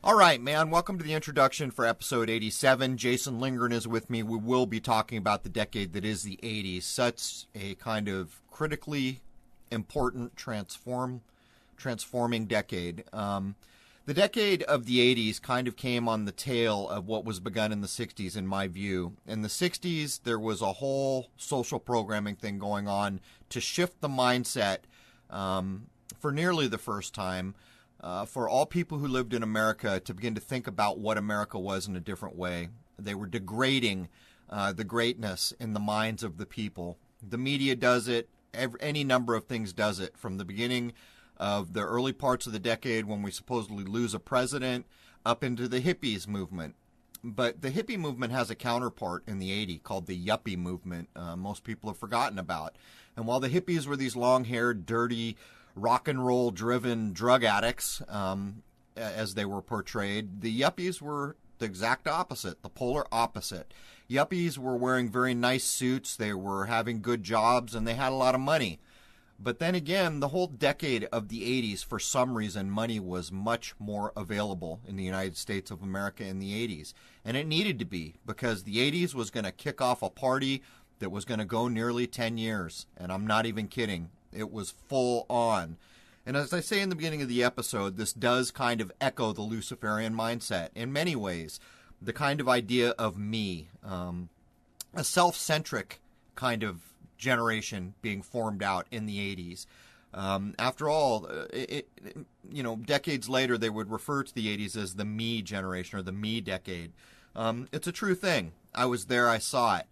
All right, man. Welcome to the introduction for episode 87. Jason Lindgren is with me. We will be talking about the decade that is the 80s. Such a kind of critically important transforming decade. The decade of the 80s kind of came on the tail of what was begun in the 60s, in my view. In the 60s, there was a whole social programming thing going on to shift the mindset for nearly the first time for all people who lived in America to begin to think about what America was in a different way. They were degrading the greatness in the minds of the people. The media does it. Any number of things does it, from the beginning of the early parts of the decade when we supposedly lose a president up into the hippies movement. But the hippie movement has a counterpart in the 80s called the yuppie movement. Most people have forgotten about. And while the hippies were these long-haired, dirty, rock and roll driven drug addicts, as they were portrayed, the yuppies were the exact opposite, the polar opposite. Yuppies were wearing very nice suits, they were having good jobs, and they had a lot of money. But then again, the whole decade of the 80s, for some reason, money was much more available in the United States of America in the 80s. And it needed to be, because the 80s was going to kick off a party that was going to go nearly 10 years. And I'm not even kidding. It was full on. And as I say in the beginning of the episode, this does kind of echo the Luciferian mindset in many ways. The kind of idea of me, a self-centric kind of generation being formed out in the 80s. After all, decades later, they would refer to the 80s as the me generation or the me decade. It's a true thing. I was there. I saw it.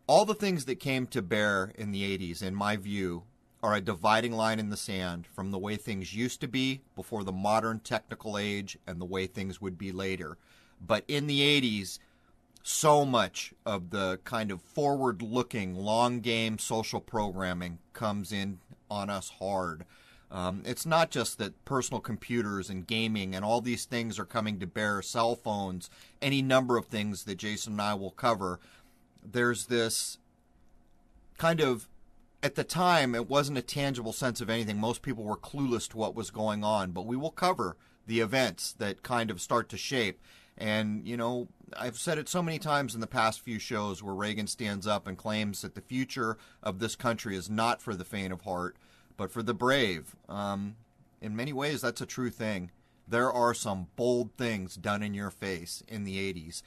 All the things that came to bear in the 80s, in my view, are a dividing line in the sand from the way things used to be before the modern technical age and the way things would be later. But in the 80s, so much of the kind of forward-looking, long-game social programming comes in on us hard. It's not just that personal computers and gaming and all these things are coming to bear, cell phones, any number of things that Jason and I will cover. There's this kind of, at the time, it wasn't a tangible sense of anything. Most people were clueless to what was going on, but we will cover the events that kind of start to shape. And, I've said it so many times in the past few shows where Reagan stands up and claims that the future of this country is not for the faint of heart, but for the brave. In many ways, that's a true thing. There are some bold things done in your face in the 80s,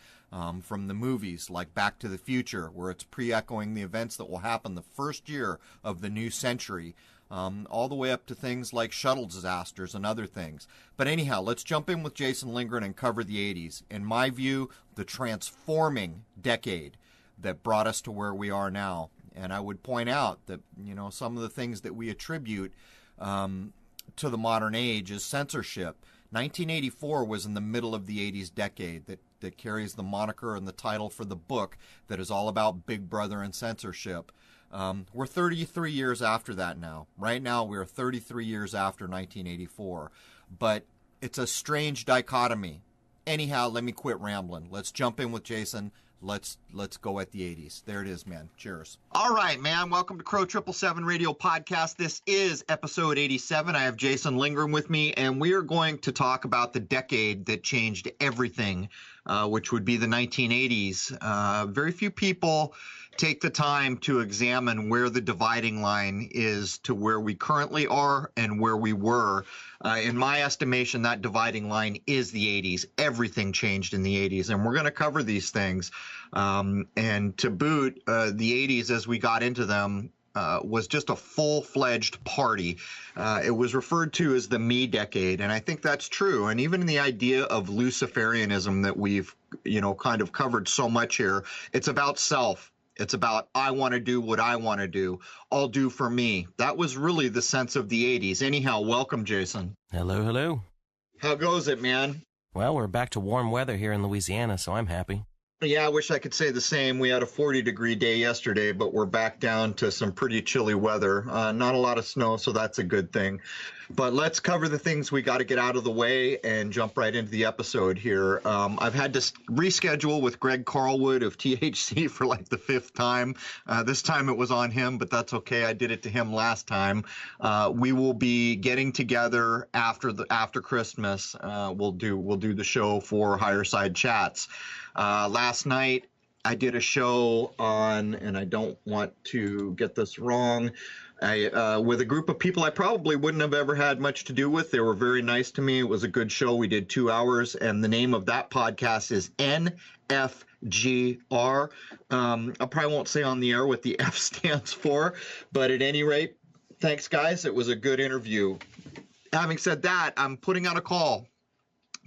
from the movies like Back to the Future, where it's pre-echoing the events that will happen the first year of the new century, all the way up to things like shuttle disasters and other things. But anyhow, let's jump in with Jason Lindgren and cover the 80s. In my view, the transforming decade that brought us to where we are now. And I would point out that, some of the things that we attribute to the modern age is censorship. 1984 was in the middle of the 80s decade that carries the moniker and the title for the book that is all about Big Brother and censorship. We're 33 years after that now. Right now, we're 33 years after 1984. But it's a strange dichotomy. Anyhow, let me quit rambling. Let's jump in with Jason. Let's go at the 80s. There it is, man. Cheers. All right, man. Welcome to Crow 777 Radio Podcast. This is episode 87. I have Jason Lindgren with me, and we are going to talk about the decade that changed everything, which would be the 1980s. Very few people take the time to examine where the dividing line is to where we currently are and where we were. In my estimation, that dividing line is the 80s. Everything changed in the 80s, and we're going to cover these things. And to boot, the 80s, as we got into them, was just a full-fledged party. It was referred to as the me decade, and I think that's true. And even in the idea of Luciferianism that we've, kind of covered so much here, it's about self. It's about, I want to do what I want to do. I'll do for me. That was really the sense of the 80s. Anyhow, welcome, Jason. Hello, hello. How goes it, man? Well, we're back to warm weather here in Louisiana, so I'm happy. Yeah, I wish I could say the same. We had a 40-degree day yesterday, but we're back down to some pretty chilly weather. Not a lot of snow, so that's a good thing. But let's cover the things we got to get out of the way and jump right into the episode here. I've had to reschedule with Greg Carlwood of THC for like the fifth time. This time it was on him, but that's okay. I did it to him last time. We will be getting together after Christmas. We'll do the show for Higher Side Chats. Last night, I did a show on, and I don't want to get this wrong, with a group of people I probably wouldn't have ever had much to do with. They were very nice to me. It was a good show. We did 2 hours, and the name of that podcast is NFGR. I probably won't say on the air what the F stands for, but at any rate, thanks, guys. It was a good interview. Having said that, I'm putting out a call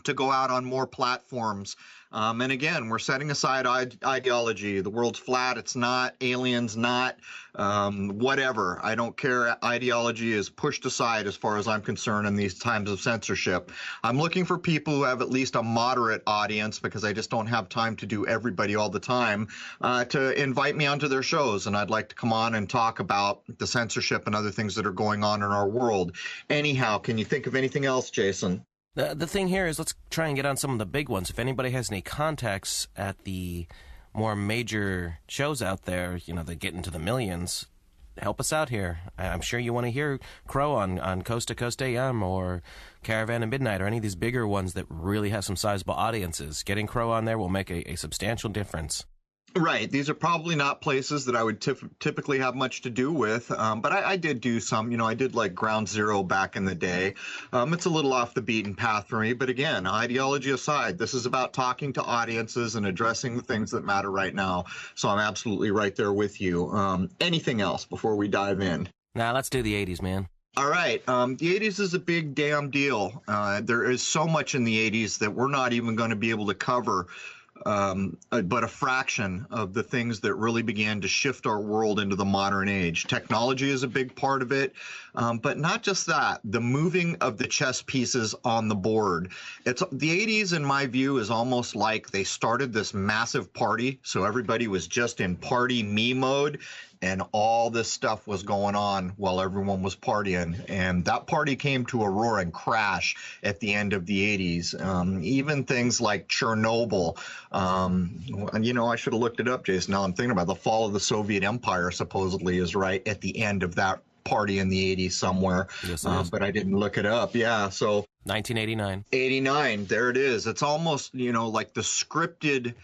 to go out on more platforms. And again, we're setting aside ideology. The world's flat. It's not. Aliens, not. Whatever. I don't care. Ideology is pushed aside as far as I'm concerned in these times of censorship. I'm looking for people who have at least a moderate audience, because I just don't have time to do everybody all the time, to invite me onto their shows. And I'd like to come on and talk about the censorship and other things that are going on in our world. Anyhow, can you think of anything else, Jason? The thing here is, let's try and get on some of the big ones. If anybody has any contacts at the more major shows out there, that get into the millions, help us out here. I'm sure you want to hear Crow on Coast to Coast AM or Caravan and Midnight or any of these bigger ones that really have some sizable audiences. Getting Crow on there will make a substantial difference. Right. These are probably not places that I would typically have much to do with. But I did do some, I did like Ground Zero back in the day. It's a little off the beaten path for me. But again, ideology aside, this is about talking to audiences and addressing the things that matter right now. So I'm absolutely right there with you. Anything else before we dive in? Nah, let's do the 80s, man. All right. The 80s is a big damn deal. There is so much in the 80s that we're not even going to be able to cover. But a fraction of the things that really began to shift our world into the modern age. Technology is a big part of it, but not just that. The moving of the chess pieces on the board. The 80s, in my view, is almost like they started this massive party, so everybody was just in party me mode, and all this stuff was going on while everyone was partying. And that party came to a roaring crash at the end of the 80s. Even things like Chernobyl. I should have looked it up, Jason. Now I'm thinking about the fall of the Soviet Empire, supposedly, is right at the end of that party in the 80s somewhere. Yes, it is. But I didn't look it up. Yeah, so 1989. 89, there it is. It's almost, like the scripted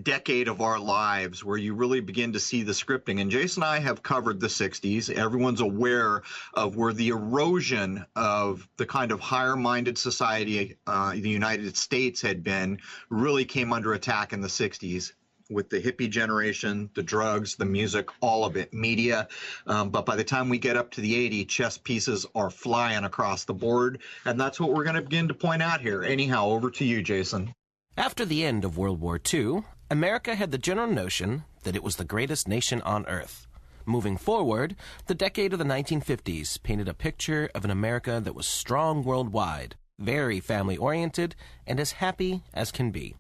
decade of our lives where you really begin to see the scripting. And Jason and I have covered the 60s. Everyone's aware of where the erosion of the kind of higher-minded society the United States had been really came under attack in the 60s. With the hippie generation, the drugs, the music, all of it, media. But by the time we get up to the 80s, chess pieces are flying across the board. And that's what we're going to begin to point out here. Anyhow, over to you, Jason. After the end of World War II, America had the general notion that it was the greatest nation on Earth. Moving forward, the decade of the 1950s painted a picture of an America that was strong worldwide, very family-oriented, and as happy as can be.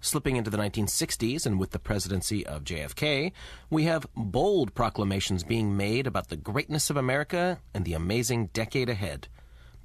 Slipping into the 1960s, and with the presidency of JFK, we have bold proclamations being made about the greatness of America and the amazing decade ahead.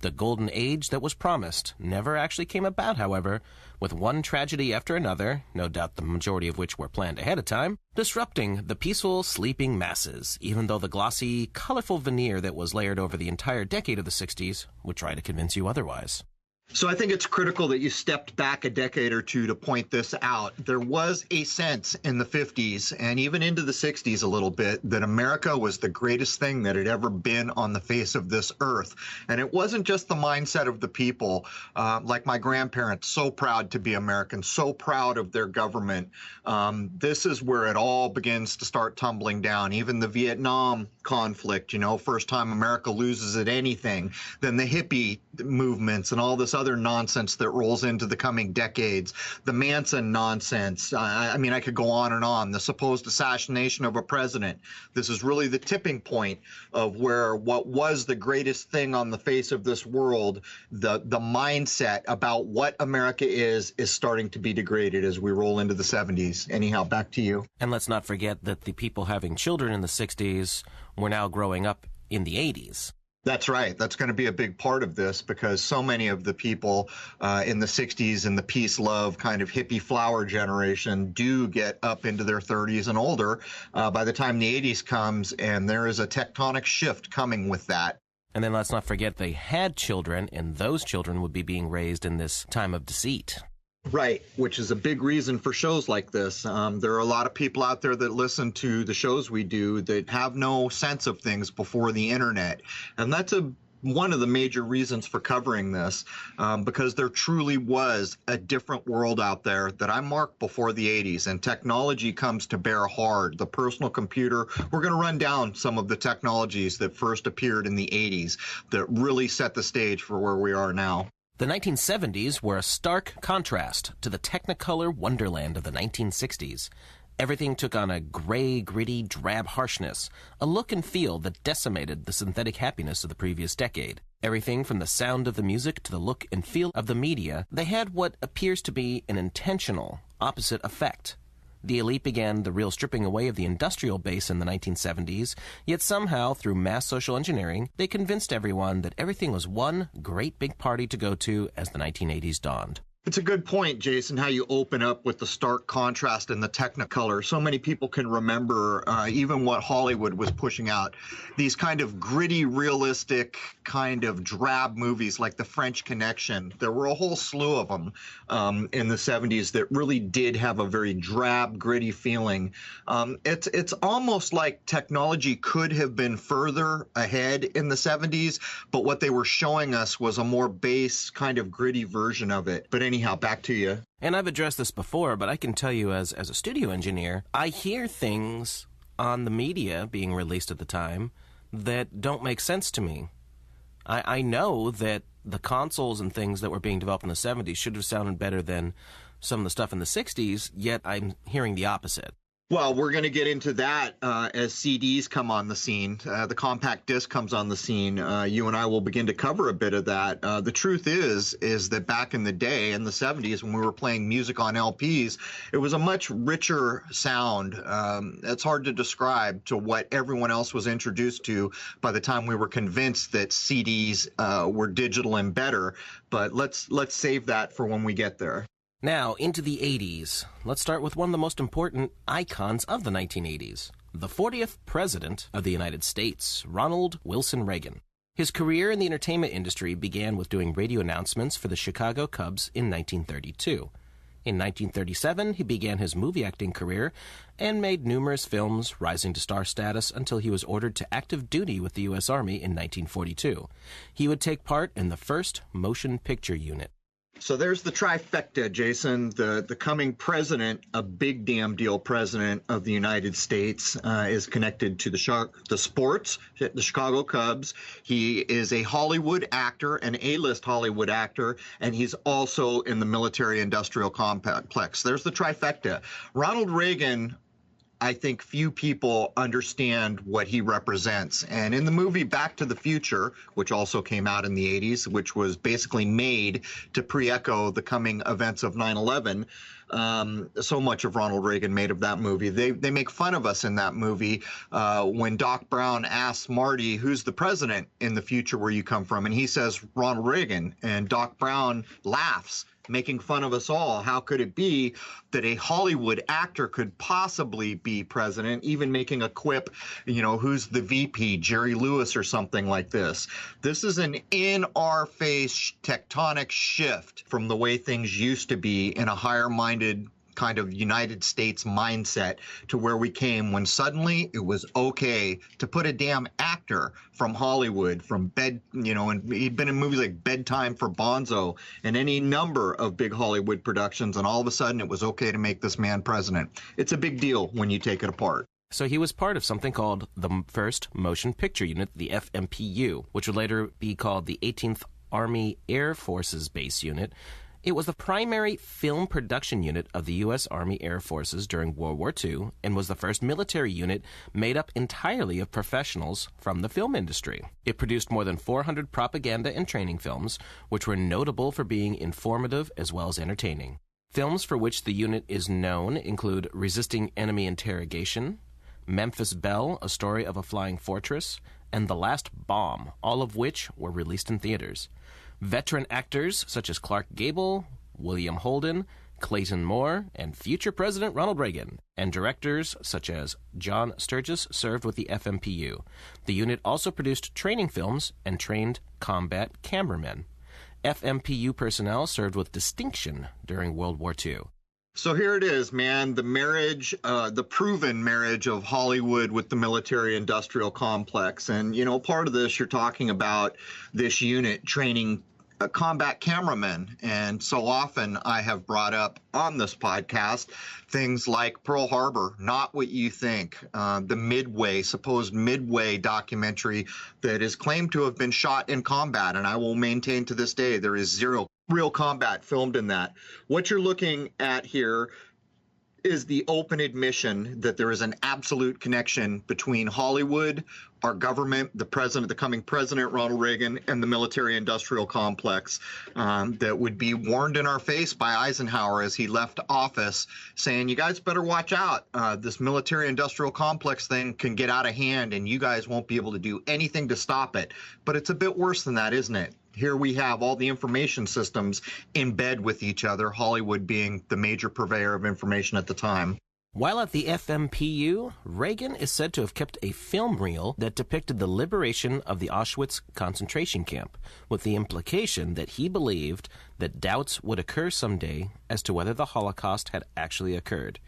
The golden age that was promised never actually came about, however, with one tragedy after another, no doubt the majority of which were planned ahead of time, disrupting the peaceful, sleeping masses, even though the glossy, colorful veneer that was layered over the entire decade of the 60s would try to convince you otherwise. So I think it's critical that you stepped back a decade or two to point this out. There was a sense in the 50s and even into the 60s a little bit that America was the greatest thing that had ever been on the face of this earth. And it wasn't just the mindset of the people, like my grandparents, so proud to be American, so proud of their government. This is where it all begins to start tumbling down. Even the Vietnam conflict, first time America loses at anything, then the hippie movements and all this other nonsense that rolls into the coming decades. The Manson nonsense. I mean, I could go on and on. The supposed assassination of a president. This is really the tipping point of where what was the greatest thing on the face of this world, the mindset about what America is starting to be degraded as we roll into the 70s. Anyhow, back to you. And let's not forget that the people having children in the 60s were now growing up in the 80s. That's right. That's going to be a big part of this, because so many of the people in the 60s and the peace, love kind of hippie flower generation do get up into their 30s and older by the time the 80s comes, and there is a tectonic shift coming with that. And then let's not forget they had children, and those children would be being raised in this time of deceit. Right, which is a big reason for shows like this. There are a lot of people out there that listen to the shows we do that have no sense of things before the internet. And that's one of the major reasons for covering this, because there truly was a different world out there that I marked before the 80s, and technology comes to bear hard. The personal computer, we're going to run down some of the technologies that first appeared in the 80s that really set the stage for where we are now. The 1970s were a stark contrast to the Technicolor wonderland of the 1960s. Everything took on a gray, gritty, drab harshness, a look and feel that decimated the synthetic happiness of the previous decade. Everything from the sound of the music to the look and feel of the media, they had what appears to be an intentional opposite effect. The elite began the real stripping away of the industrial base in the 1970s, yet somehow, through mass social engineering, they convinced everyone that everything was one great big party to go to as the 1980s dawned. It's a good point, Jason, how you open up with the stark contrast in the Technicolor. So many people can remember even what Hollywood was pushing out. These kind of gritty, realistic, kind of drab movies like The French Connection. There were a whole slew of them in the 70s that really did have a very drab, gritty feeling. It's almost like technology could have been further ahead in the 70s, but what they were showing us was a more base, kind of gritty version of it. But anyhow, back to you. And I've addressed this before, but I can tell you as a studio engineer, I hear things on the media being released at the time that don't make sense to me. I know that the consoles and things that were being developed in the 70s should have sounded better than some of the stuff in the 60s, yet I'm hearing the opposite. Well, we're going to get into that as CDs come on the scene. The compact disc comes on the scene. You and I will begin to cover a bit of that. The truth is that back in the day, in the 70s, when we were playing music on LPs, it was a much richer sound. It's hard to describe to what everyone else was introduced to by the time we were convinced that CDs were digital and better. But let's save that for when we get there. Now, into the 80s. Let's start with one of the most important icons of the 1980s, the 40th President of the United States, Ronald Wilson Reagan. His career in the entertainment industry began with doing radio announcements for the Chicago Cubs in 1932. In 1937, he began his movie acting career and made numerous films, rising to star status until he was ordered to active duty with the U.S. Army in 1942. He would take part in the 1st Motion Picture Unit. So there's the trifecta, Jason. The coming president, a big damn deal president of the United States, is connected to the sports, the Chicago Cubs. He is a Hollywood actor, an A-list Hollywood actor, and he's also in the military-industrial complex. There's the trifecta. Ronald Reagan, I think few people understand what he represents. And in the movie Back to the Future, which also came out in the 80s, which was basically made to pre-echo the coming events of 9/11, so much of Ronald Reagan made of that movie. They make fun of us in that movie when Doc Brown asks Marty, who's the president in the future where you come from? And he says, Ronald Reagan. And Doc Brown laughs, making fun of us all. How could it be that a Hollywood actor could possibly be president, even making a quip, who's the VP, Jerry Lewis or something like this? This is an in-our-face tectonic shift from the way things used to be in a higher-minded kind of United States mindset to where we came when suddenly it was okay to put a damn actor from Hollywood, from and he'd been in movies like Bedtime for Bonzo and any number of big Hollywood productions, and all of a sudden it was okay to make this man president. It's a big deal when you take it apart. So he was part of something called the 1st Motion Picture Unit, the FMPU, which would later be called the 18th Army Air Forces Base Unit. It was the primary film production unit of the U.S. Army Air Forces during World War II and was the first military unit made up entirely of professionals from the film industry. It produced more than 400 propaganda and training films, which were notable for being informative as well as entertaining. Films for which the unit is known include Resisting Enemy Interrogation, Memphis Belle, A Story of a Flying Fortress, and The Last Bomb, all of which were released in theaters. Veteran actors such as Clark Gable, William Holden, Clayton Moore, and future President Ronald Reagan, and directors such as John Sturges served with the FMPU. The unit also produced training films and trained combat cameramen. FMPU personnel served with distinction during World War II. So here it is, man, the marriage, the proven marriage of Hollywood with the military-industrial complex. And, you know, part of this, you're talking about this unit training combat cameramen. And so often I have brought up on this podcast things like Pearl Harbor, Not What You Think, the supposed Midway documentary that is claimed to have been shot in combat. And I will maintain to this day there is zero real combat filmed in that. What you're looking at here is the open admission that there is an absolute connection between Hollywood, our government, the coming president, Ronald Reagan, and the military-industrial complex that would be warned in our face by Eisenhower as he left office, saying, you guys better watch out. This military-industrial complex thing can get out of hand, and you guys won't be able to do anything to stop it. But it's a bit worse than that, isn't it? Here we have all the information systems in bed with each other, Hollywood being the major purveyor of information at the time. While at the FMPU, Reagan is said to have kept a film reel that depicted the liberation of the Auschwitz concentration camp, with the implication that he believed that doubts would occur someday as to whether the Holocaust had actually occurred.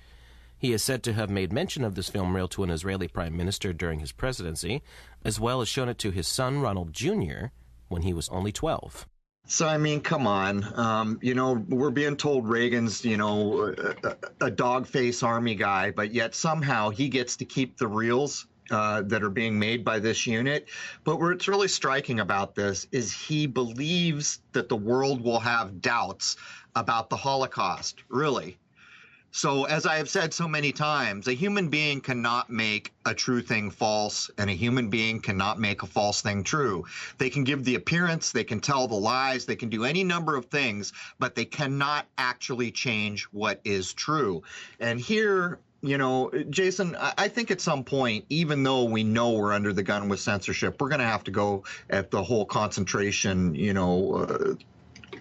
He is said to have made mention of this film reel to an Israeli prime minister during his presidency, as well as shown it to his son, Ronald Jr., when he was only 12. So, I mean, come on. We're being told Reagan's, a dog-face army guy, but yet somehow he gets to keep the reels that are being made by this unit. But what's really striking about this is he believes that the world will have doubts about the Holocaust, really. So, as I have said so many times, a human being cannot make a true thing false, and a human being cannot make a false thing true. They can give the appearance, they can tell the lies, they can do any number of things, but they cannot actually change what is true. And here, Jason, I think at some point, even though we know we're under the gun with censorship, we're going to have to go at the whole concentration,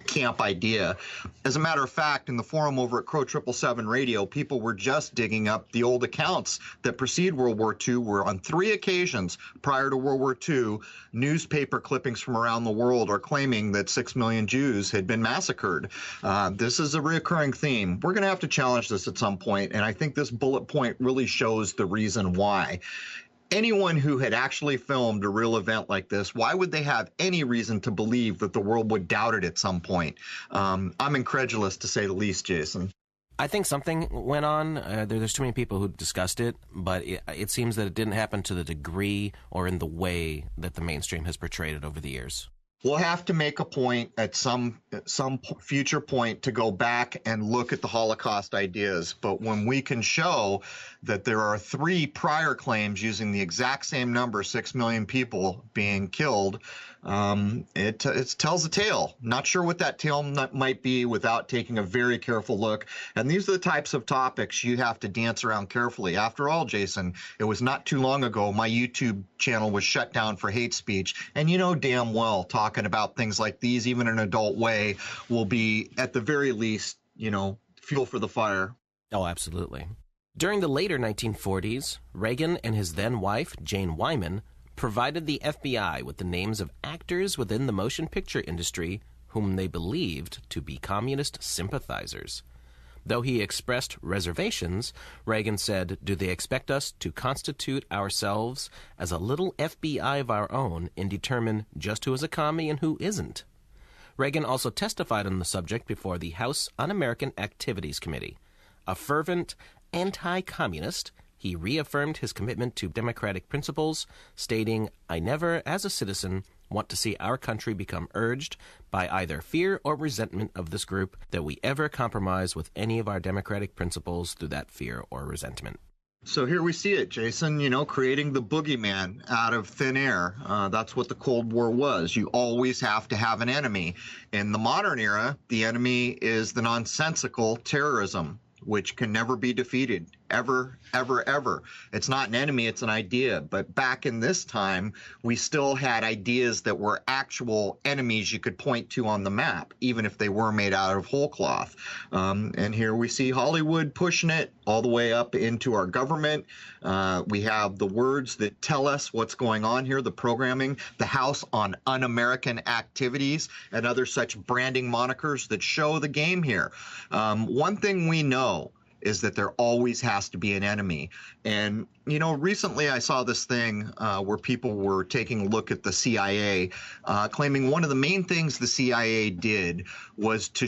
camp idea. As a matter of fact, in the forum over at Crow 777 Radio, people were just digging up the old accounts that precede World War II, where on 3 occasions prior to World War II, newspaper clippings from around the world are claiming that 6 million Jews had been massacred. This is a recurring theme. We're going to have to challenge this at some point, and I think this bullet point really shows the reason why. Anyone who had actually filmed a real event like this, why would they have any reason to believe that the world would doubt it at some point? I'm incredulous, to say the least, Jason. I think something went on. There's too many people who discussed it, but it seems that it didn't happen to the degree or in the way that the mainstream has portrayed it over the years. We'll have to make a point at some future point to go back and look at the Holocaust ideas. But when we can show that there are 3 prior claims using the exact same number, 6 million people being killed, it tells a tale. Not sure what that tale might be without taking a very careful look. And these are the types of topics you have to dance around carefully. After all, Jason, it was not too long ago my YouTube channel was shut down for hate speech. And you know damn well talking about things like these, even in an adult way, will be, at the very least, fuel for the fire. Oh, absolutely. During the later 1940s, Reagan and his then-wife, Jane Wyman, provided the FBI with the names of actors within the motion picture industry whom they believed to be communist sympathizers. Though he expressed reservations, Reagan said, "Do they expect us to constitute ourselves as a little FBI of our own and determine just who is a commie and who isn't?" Reagan also testified on the subject before the House Un-American Activities Committee. A fervent anti-communist, he reaffirmed his commitment to democratic principles, stating, "I never, as a citizen, want to see our country become urged by either fear or resentment of this group that we ever compromise with any of our democratic principles through that fear or resentment. So here we see it, Jason, creating the boogeyman out of thin air. That's what the Cold War was. You always have to have an enemy. In the modern era, the enemy is the nonsensical terrorism, which can never be defeated, ever, ever, ever. It's not an enemy, it's an idea. But back in this time, we still had ideas that were actual enemies you could point to on the map, even if they were made out of whole cloth. And here we see Hollywood pushing it all the way up into our government. We have the words that tell us what's going on here, the programming, the House on Un-American Activities, and other such branding monikers that show the game here. One thing we know is that there always has to be an enemy. And, recently I saw this thing where people were taking a look at the CIA, claiming one of the main things the CIA did was to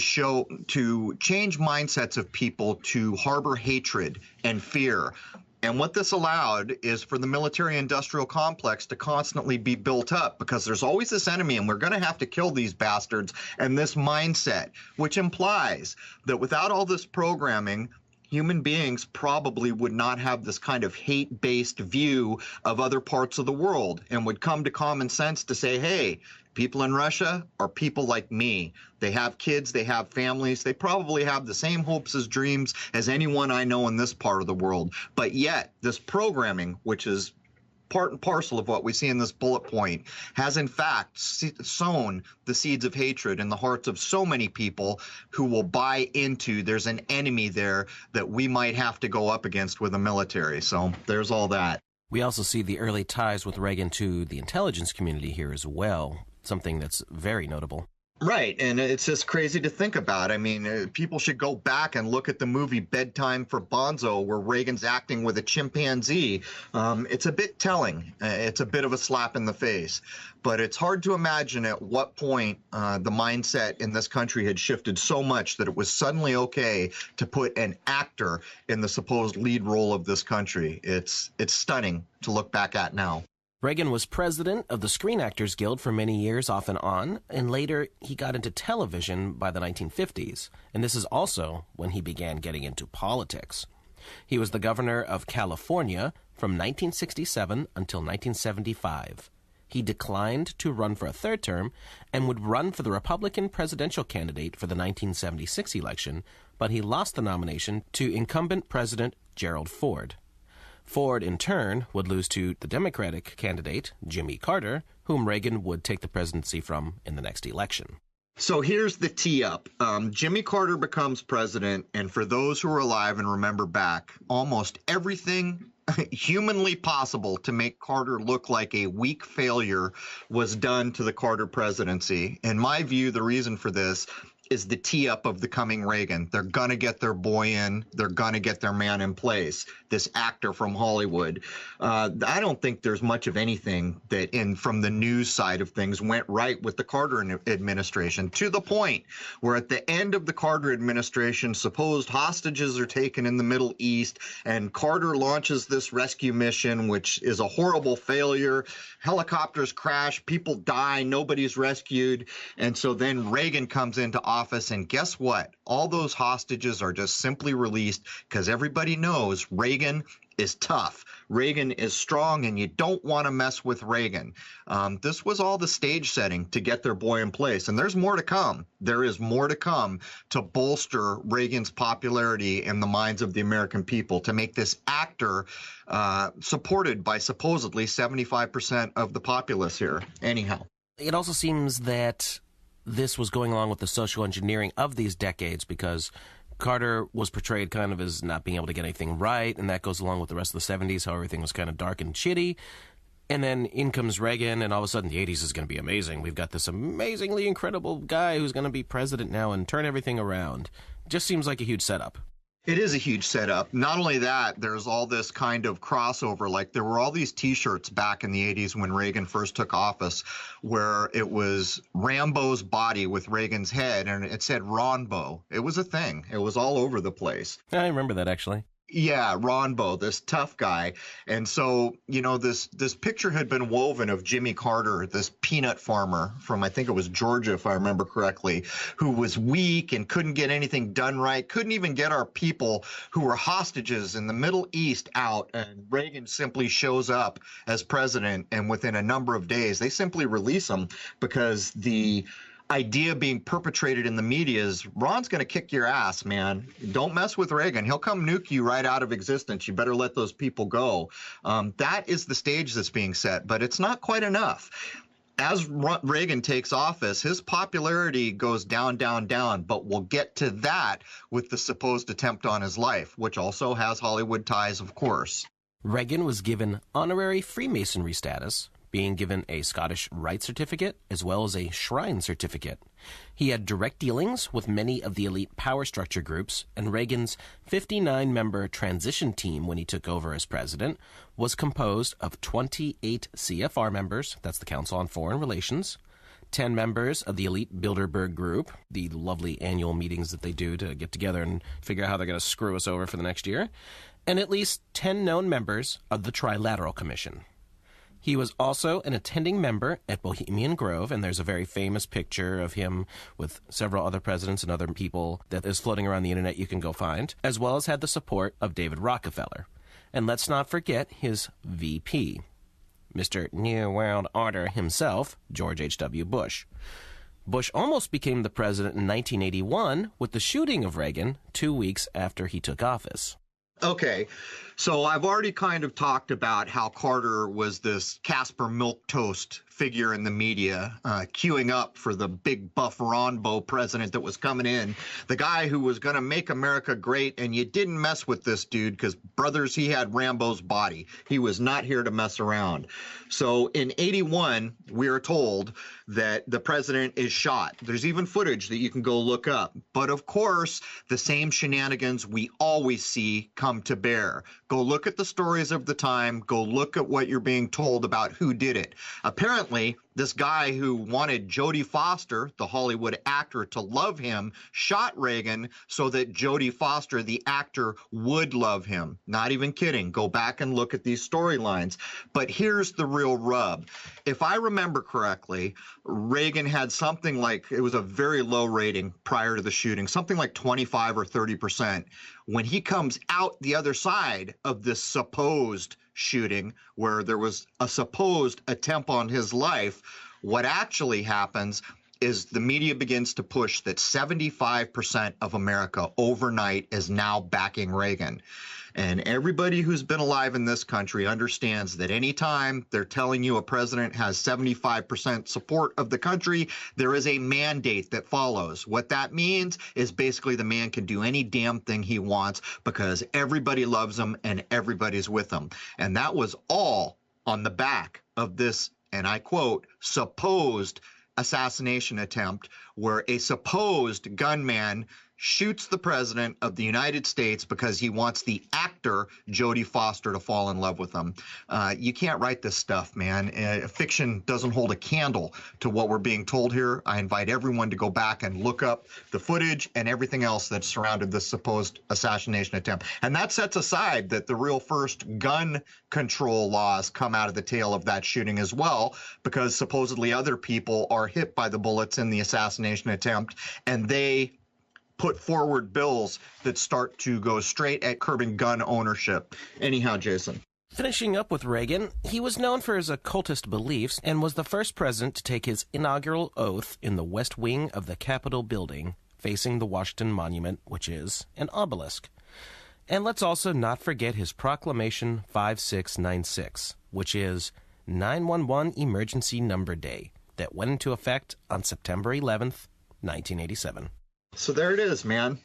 change mindsets of people to harbor hatred and fear. And what this allowed is for the military-industrial complex to constantly be built up, because there's always this enemy and we're going to have to kill these bastards, and this mindset, which implies that without all this programming, human beings probably would not have this kind of hate-based view of other parts of the world and would come to common sense to say, hey, people in Russia are people like me. They have kids, they have families, they probably have the same hopes as dreams as anyone I know in this part of the world. But yet, this programming, which is part and parcel of what we see in this bullet point, has in fact sown the seeds of hatred in the hearts of so many people who will buy into there's an enemy there that we might have to go up against with the military. So there's all that. We also see the early ties with Reagan to the intelligence community here as well, something that's very notable. Right, and it's just crazy to think about. I mean, people should go back and look at the movie Bedtime for Bonzo, where Reagan's acting with a chimpanzee. It's a bit telling. It's a bit of a slap in the face. But it's hard to imagine at what point the mindset in this country had shifted so much that it was suddenly okay to put an actor in the supposed lead role of this country. It's stunning to look back at now. Reagan was president of the Screen Actors Guild for many years off and on, and later he got into television by the 1950s, and this is also when he began getting into politics. He was the governor of California from 1967 until 1975. He declined to run for a third term and would run for the Republican presidential candidate for the 1976 election, but he lost the nomination to incumbent President Gerald Ford. Ford, in turn, would lose to the Democratic candidate, Jimmy Carter, whom Reagan would take the presidency from in the next election. So here's the tee up. Jimmy Carter becomes president, and for those who are alive and remember back, almost everything humanly possible to make Carter look like a weak failure was done to the Carter presidency. In my view, the reason for this is the tee up of the coming Reagan. They're going to get their boy in. They're going to get their man in place, this actor from Hollywood. I don't think there's much of anything that from the news side of things went right with the Carter administration, to the point where at the end of the Carter administration, supposed hostages are taken in the Middle East, and Carter launches this rescue mission, which is a horrible failure. Helicopters crash, people die, nobody's rescued. And so then Reagan comes into office, and guess what? All those hostages are just simply released because everybody knows Reagan is tough. Reagan is strong, and you don't want to mess with Reagan. This was all the stage setting to get their boy in place, and there's more to come. There is more to come to bolster Reagan's popularity in the minds of the American people, to make this actor supported by supposedly 75% of the populace here. Anyhow. It also seems that this was going along with the social engineering of these decades, because Carter was portrayed kind of as not being able to get anything right, and that goes along with the rest of the 70s, how everything was kind of dark and shitty. And then in comes Reagan, and all of a sudden the 80s is going to be amazing. We've got this amazingly incredible guy who's going to be president now and turn everything around. Just seems like a huge setup. It is a huge setup. Not only that, there's all this kind of crossover. Like, there were all these T-shirts back in the 80s when Reagan first took office where it was Rambo's body with Reagan's head, and it said Ronbo. It was a thing. It was all over the place. I remember that, actually. Yeah, Ronbo, this tough guy. And so, this picture had been woven of Jimmy Carter, this peanut farmer from, I think it was Georgia, if I remember correctly, who was weak and couldn't get anything done right, couldn't even get our people who were hostages in the Middle East out. And Reagan simply shows up as president, and within a number of days, they simply release him because the idea being perpetrated in the media is Ron's going to kick your ass, man. Don't mess with Reagan. He'll come nuke you right out of existence. You better let those people go. That is the stage that's being set, but it's not quite enough. As Reagan takes office, his popularity goes down, down, down, but we'll get to that with the supposed attempt on his life, which also has Hollywood ties, of course. Reagan was given honorary Freemasonry status, being given a Scottish Rite Certificate as well as a Shrine Certificate. He had direct dealings with many of the elite power structure groups, and Reagan's 59-member transition team when he took over as president was composed of 28 CFR members, that's the Council on Foreign Relations, 10 members of the elite Bilderberg Group, the lovely annual meetings that they do to get together and figure out how they're going to screw us over for the next year, and at least 10 known members of the Trilateral Commission. He was also an attending member at Bohemian Grove, and there's a very famous picture of him with several other presidents and other people that is floating around the internet you can go find, as well as had the support of David Rockefeller. And let's not forget his VP, Mr. New World Order himself, George H.W. Bush. Bush almost became the president in 1981 with the shooting of Reagan 2 weeks after he took office. Okay, so I've already kind of talked about how Carter was this Casper Milquetoast figure in the media, queuing up for the big buff Ronbo president that was coming in, the guy who was going to make America great, and you didn't mess with this dude because, brothers, he had Rambo's body. He was not here to mess around. So in 81, we are told that the president is shot. There's even footage that you can go look up. But of course, the same shenanigans we always see come to bear. Go look at the stories of the time. Go look at what you're being told about who did it. Apparently, this guy who wanted Jodie Foster, the Hollywood actor, to love him, shot Reagan so that Jodie Foster, the actor, would love him. Not even kidding. Go back and look at these storylines. But here's the real rub. If I remember correctly, Reagan had something like, it was a very low rating prior to the shooting, something like 25 or 30%. When he comes out the other side of this supposed shooting where there was a supposed attempt on his life, what actually happens is the media begins to push that 75% of America overnight is now backing Reagan. And everybody who's been alive in this country understands that anytime they're telling you a president has 75% support of the country, there is a mandate that follows. What that means is basically the man can do any damn thing he wants because everybody loves him and everybody's with him. And that was all on the back of this, and I quote, supposed assassination attempt where a supposed gunman shoots the president of the United States because he wants the actor Jodie Foster to fall in love with him. You can't write this stuff, man. Fiction doesn't hold a candle to what we're being told here. I invite everyone to go back and look up the footage and everything else that surrounded this supposed assassination attempt. And that sets aside that the real first gun control laws come out of the tail of that shooting as well, because supposedly other people are hit by the bullets in the assassination attempt, and they put forward bills that start to go straight at curbing gun ownership. Anyhow, Jason. Finishing up with Reagan, he was known for his occultist beliefs and was the first president to take his inaugural oath in the West Wing of the Capitol building, facing the Washington Monument, which is an obelisk. And let's also not forget his Proclamation 5696, which is 911 Emergency Number Day, that went into effect on September 11th, 1987. So there it is, man.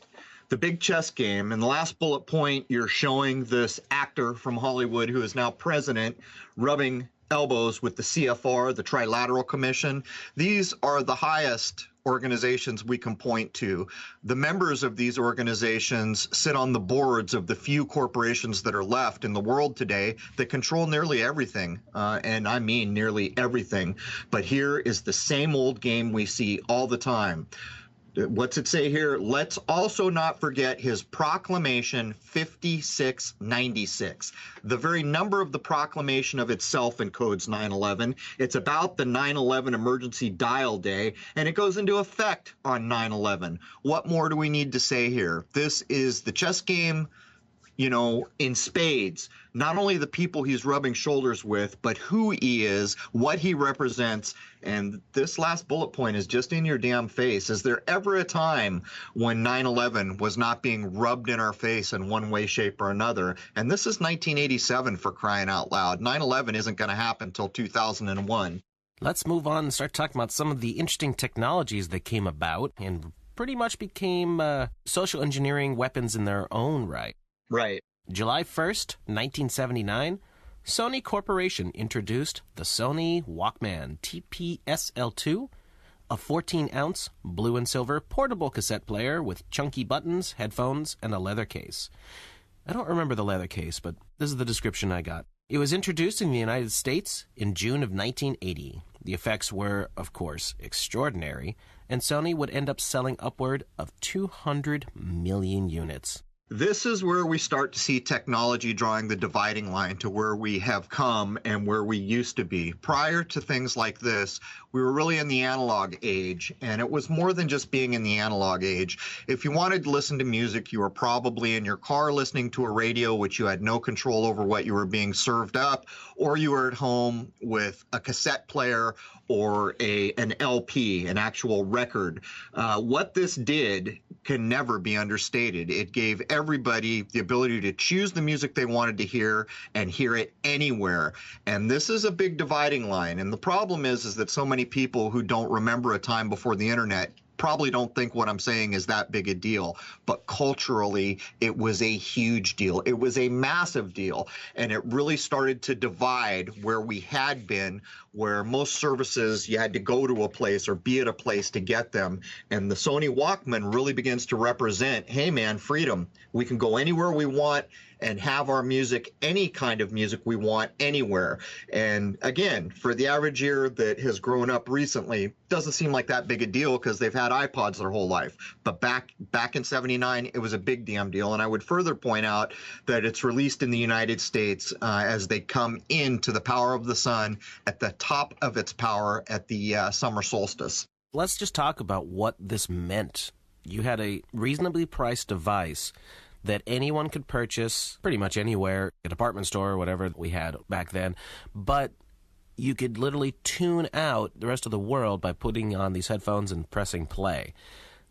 The big chess game. In the last bullet point, you're showing this actor from Hollywood who is now president rubbing elbows with the CFR, the Trilateral Commission. These are the highest organizations we can point to. The members of these organizations sit on the boards of the few corporations that are left in the world today that control nearly everything, and I mean nearly everything. But here is the same old game we see all the time. What's it say here? Let's also not forget his proclamation 5696. The very number of the proclamation of itself encodes 9/11. It's about the 9/11 emergency dial day, and it goes into effect on 9/11. What more do we need to say here? This is the chess game, in spades. Not only the people he's rubbing shoulders with, but who he is, what he represents. And this last bullet point is just in your damn face. Is there ever a time when 9/11 was not being rubbed in our face in one way, shape, or another? And this is 1987, for crying out loud. 9/11 isn't going to happen until 2001. Let's move on and start talking about some of the interesting technologies that came about and pretty much became social engineering weapons in their own right. Right. July 1st, 1979, Sony Corporation introduced the Sony Walkman TPSL2, a 14-ounce blue and silver portable cassette player with chunky buttons, headphones, and a leather case. I don't remember the leather case, but this is the description I got. It was introduced in the United States in June of 1980. The effects were, of course, extraordinary, and Sony would end up selling upward of 200 million units. This is where we start to see technology drawing the dividing line to where we have come and where we used to be. Prior to things like this, we were really in the analog age, and it was more than just being in the analog age. If you wanted to listen to music, you were probably in your car listening to a radio, which you had no control over what you were being served up, or you were at home with a cassette player or an LP, an actual record. What this did can never be understated. It gave everybody the ability to choose the music they wanted to hear and hear it anywhere. And this is a big dividing line. And the problem is that so many people who don't remember a time before the internet probably don't think what I'm saying is that big a deal. But culturally, it was a huge deal. It was a massive deal. And it really started to divide where we had been, where most services, you had to go to a place or be at a place to get them. And the Sony Walkman really begins to represent, hey man, freedom. We can go anywhere we want and have our music, any kind of music we want, anywhere. And again, for the average ear that has grown up recently, doesn't seem like that big a deal because they've had iPods their whole life. But back in 79, it was a big damn deal. And I would further point out that it's released in the United States as they come into the power of the sun at the top of its power at the summer solstice. Let's just talk about what this meant. You had a reasonably priced device that anyone could purchase pretty much anywhere, a department store or whatever we had back then, but you could literally tune out the rest of the world by putting on these headphones and pressing play.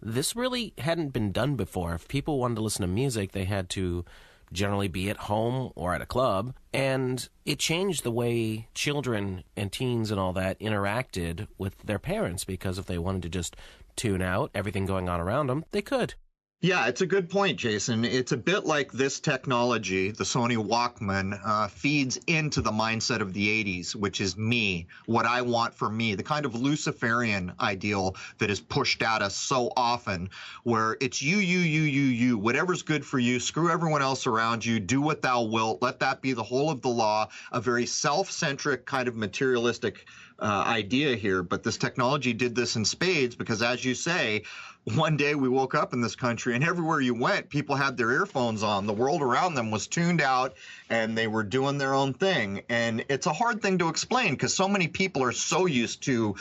This really hadn't been done before. If people wanted to listen to music, they had to generally be at home or at a club, and it changed the way children and teens and all that interacted with their parents, because if they wanted to just tune out everything going on around them, they could. Yeah, it's a good point, Jason. It's a bit like this technology, the Sony Walkman, feeds into the mindset of the 80s, which is me, what I want for me, the kind of Luciferian ideal that is pushed at us so often, where it's you, whatever's good for you, screw everyone else around you, do what thou wilt, let that be the whole of the law, a very self-centric kind of materialistic idea here. But this technology did this in spades because, as you say, one day we woke up in this country and everywhere you went, people had their earphones on. The world around them was tuned out and they were doing their own thing. And it's a hard thing to explain because so many people are so used to,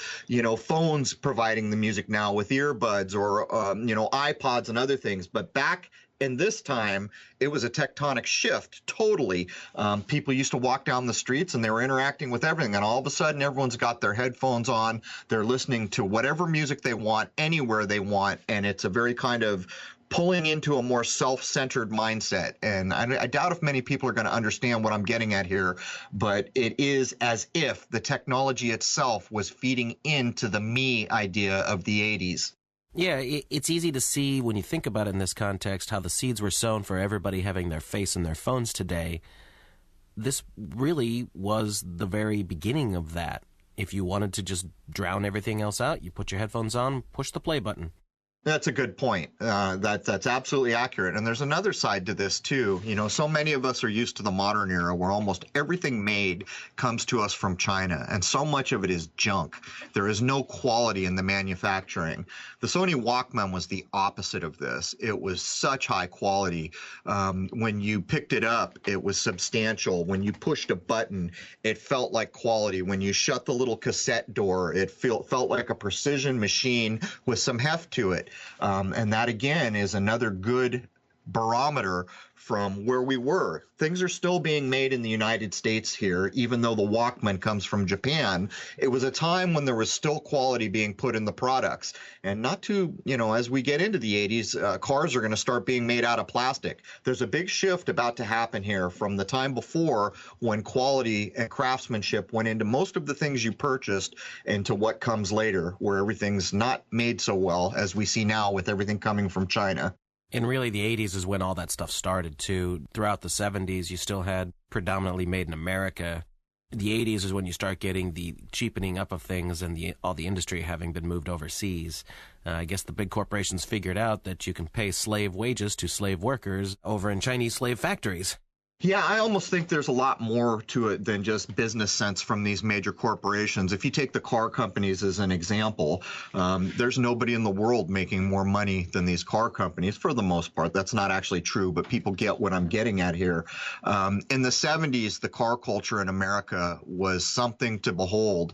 phones providing the music now with earbuds or, iPods and other things. But back in this time, it was a tectonic shift, totally. People used to walk down the streets and they were interacting with everything. And all of a sudden, everyone's got their headphones on. They're listening to whatever music they want, anywhere they want. And it's a very kind of pulling into a more self-centered mindset. And I doubt if many people are going to understand what I'm getting at here, but it is as if the technology itself was feeding into the me idea of the 80s. Yeah, it's easy to see when you think about it in this context how the seeds were sown for everybody having their face in their phones today. This really was the very beginning of that. If you wanted to just drown everything else out, you put your headphones on, push the play button. That's a good point. That's absolutely accurate. And there's another side to this too. So many of us are used to the modern era where almost everything made comes to us from China, and so much of it is junk. There is no quality in the manufacturing. The Sony Walkman was the opposite of this. It was such high quality. When you picked it up, it was substantial. When you pushed a button, it felt like quality. When you shut the little cassette door, it felt like a precision machine with some heft to it. And that, again, is another good barometer from where we were. Things are still being made in the United States here, even though the Walkman comes from Japan. It was a time when there was still quality being put in the products. And not to, as we get into the 80s, cars are going to start being made out of plastic. There's a big shift about to happen here from the time before, when quality and craftsmanship went into most of the things you purchased, into what comes later, where everything's not made so well as we see now with everything coming from China. And really, the 80s is when all that stuff started, too. Throughout the 70s, you still had predominantly made in America. The 80s is when you start getting the cheapening up of things and all the industry having been moved overseas. I guess the big corporations figured out that you can pay slave wages to slave workers over in Chinese slave factories. Yeah, I almost think there's a lot more to it than just business sense from these major corporations. If you take the car companies as an example, there's nobody in the world making more money than these car companies for the most part. That's not actually true, but people get what I'm getting at here. In the 70s, the car culture in America was something to behold.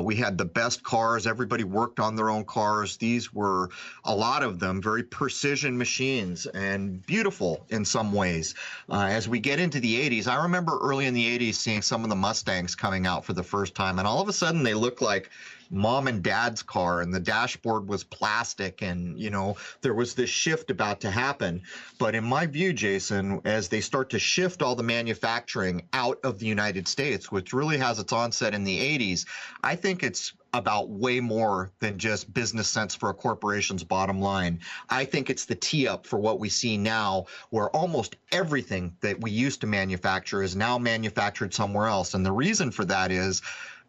We had the best cars. Everybody worked on their own cars. These were, a lot of them, very precision machines and beautiful in some ways. As we get into the 80s, I remember early in the 80s seeing some of the Mustangs coming out for the first time, and all of a sudden they looked like mom and dad's car, and the dashboard was plastic, and there was this shift about to happen. But in my view, Jason, as they start to shift all the manufacturing out of the United States, which really has its onset in the 80s, I think it's about way more than just business sense for a corporation's bottom line. I think it's the tee up for what we see now, where almost everything that we used to manufacture is now manufactured somewhere else. And the reason for that is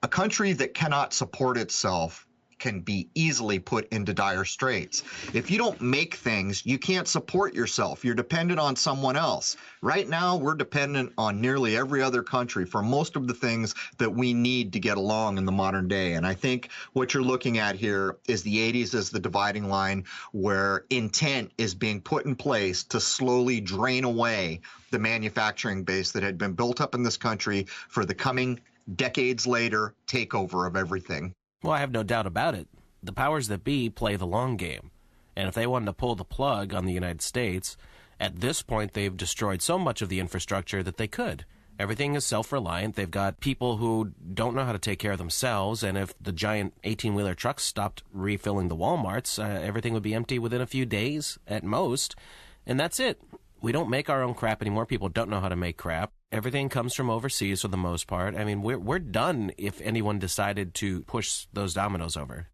a country that cannot support itself can be easily put into dire straits. If you don't make things, you can't support yourself. You're dependent on someone else. Right now, we're dependent on nearly every other country for most of the things that we need to get along in the modern day. And I think what you're looking at here is the 80s as the dividing line, where intent is being put in place to slowly drain away the manufacturing base that had been built up in this country for the coming decades later takeover of everything. Well, I have no doubt about it. The powers that be play the long game. And if they wanted to pull the plug on the United States, at this point they've destroyed so much of the infrastructure that they could. Everything is self-reliant. They've got people who don't know how to take care of themselves, and if the giant 18-wheeler trucks stopped refilling the Walmarts, everything would be empty within a few days at most, and that's it. We don't make our own crap anymore. People don't know how to make crap. Everything comes from overseas for the most part. I mean, we're done if anyone decided to push those dominoes over.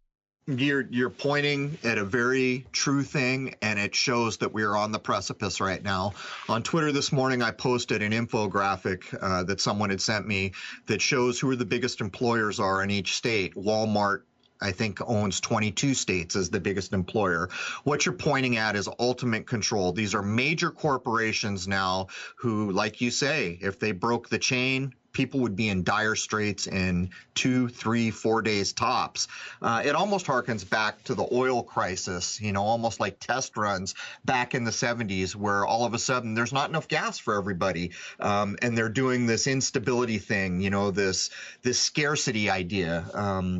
You're pointing at a very true thing, and it shows that we are on the precipice right now. On Twitter this morning, I posted an infographic that someone had sent me that shows who the biggest employers are in each state. Walmart, I think, owns 22 states as the biggest employer. What you're pointing at is ultimate control. These are major corporations now who, like you say, if they broke the chain, people would be in dire straits in 2, 3, 4 days tops. It almost harkens back to the oil crisis, almost like test runs back in the 70s, where all of a sudden there's not enough gas for everybody. And they're doing this instability thing, this scarcity idea.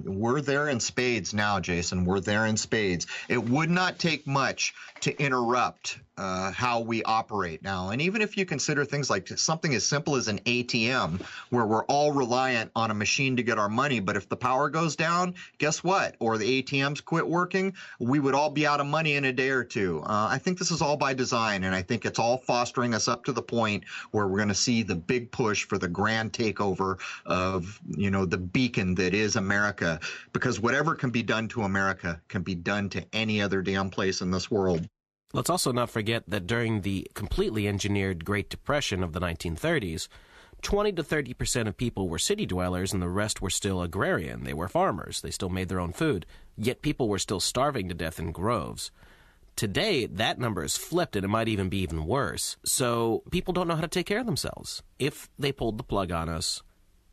We're there in spades now, Jason. We're there in spades. It would not take much to interrupt how we operate now. And even if you consider things like something as simple as an ATM, where we're all reliant on a machine to get our money, but if the power goes down, guess what? Or the ATMs quit working, we would all be out of money in a day or two. I think this is all by design, and I think it's all fostering us up to the point where we're going to see the big push for the grand takeover of, the beacon that is America, because whatever can be done to America can be done to any other damn place in this world. Let's also not forget that during the completely engineered Great Depression of the 1930s, 20 to 30% of people were city dwellers and the rest were still agrarian. They were farmers. They still made their own food. Yet people were still starving to death in groves. Today, that number is flipped, and it might even be even worse. So people don't know how to take care of themselves. If they pulled the plug on us,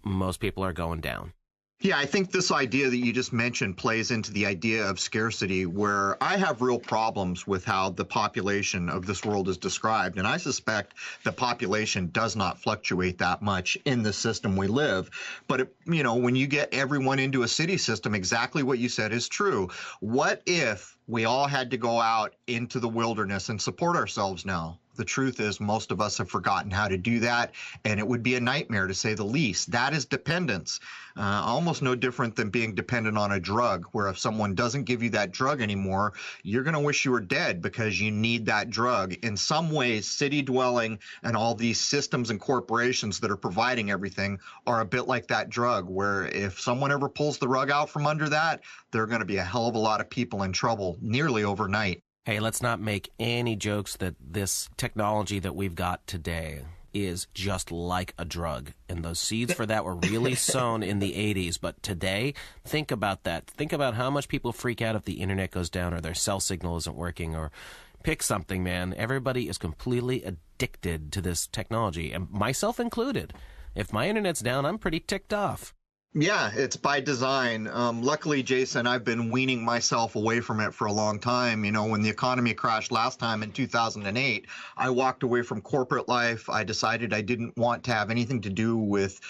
most people are going down. Yeah, I think this idea that you just mentioned plays into the idea of scarcity, where I have real problems with how the population of this world is described. And I suspect the population does not fluctuate that much in the system we live. But, when you get everyone into a city system, exactly what you said is true. What if we all had to go out into the wilderness and support ourselves now? The truth is most of us have forgotten how to do that, and it would be a nightmare to say the least. That is dependence, almost no different than being dependent on a drug, where if someone doesn't give you that drug anymore, you're going to wish you were dead because you need that drug. In some ways, city dwelling and all these systems and corporations that are providing everything are a bit like that drug, where if someone ever pulls the rug out from under that, there are going to be a hell of a lot of people in trouble nearly overnight. Hey, let's not make any jokes that this technology that we've got today is just like a drug. And those seeds for that were really sown in the 80s. But today, think about that. Think about how much people freak out if the internet goes down or their cell signal isn't working, or pick something, man. Everybody is completely addicted to this technology, and myself included. If my internet's down, I'm pretty ticked off. Yeah, it's by design. Luckily, Jason, I've been weaning myself away from it for a long time. When the economy crashed last time in 2008, I walked away from corporate life. I decided I didn't want to have anything to do with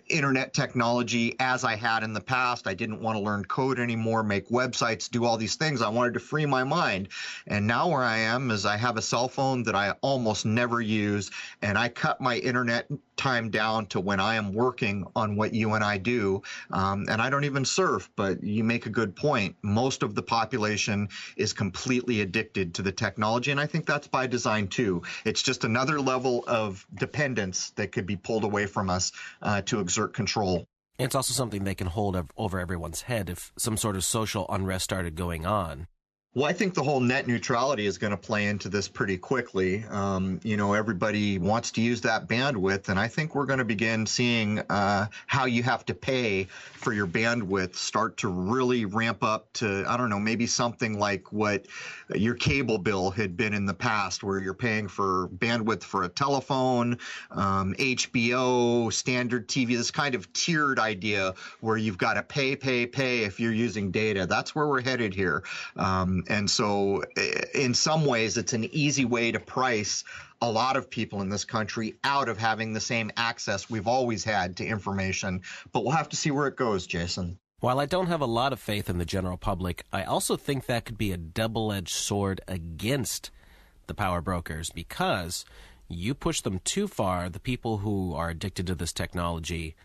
internet technology as I had in the past. I didn't want to learn code anymore, make websites, do all these things. I wanted to free my mind. And now where I am is I have a cell phone that I almost never use, and I cut my internet time down to when I am working on what you and I do. And I don't even surf, but you make a good point. Most of the population is completely addicted to the technology, and I think that's by design too. It's just another level of dependence that could be pulled away from us to exert control. It's also something they can hold over everyone's head if some sort of social unrest started going on. Well, I think the whole net neutrality is going to play into this pretty quickly. Everybody wants to use that bandwidth, and I think we're going to begin seeing how you have to pay for your bandwidth start to really ramp up to, I don't know, maybe something like what your cable bill had been in the past, where you're paying for bandwidth for a telephone, HBO, standard TV, this kind of tiered idea where you've got to pay if you're using data. That's where we're headed here. And so in some ways, it's an easy way to price a lot of people in this country out of having the same access we've always had to information. But we'll have to see where it goes, Jason. While I don't have a lot of faith in the general public, I also think that could be a double-edged sword against the power brokers, because you push them too far, the people who are addicted to this technology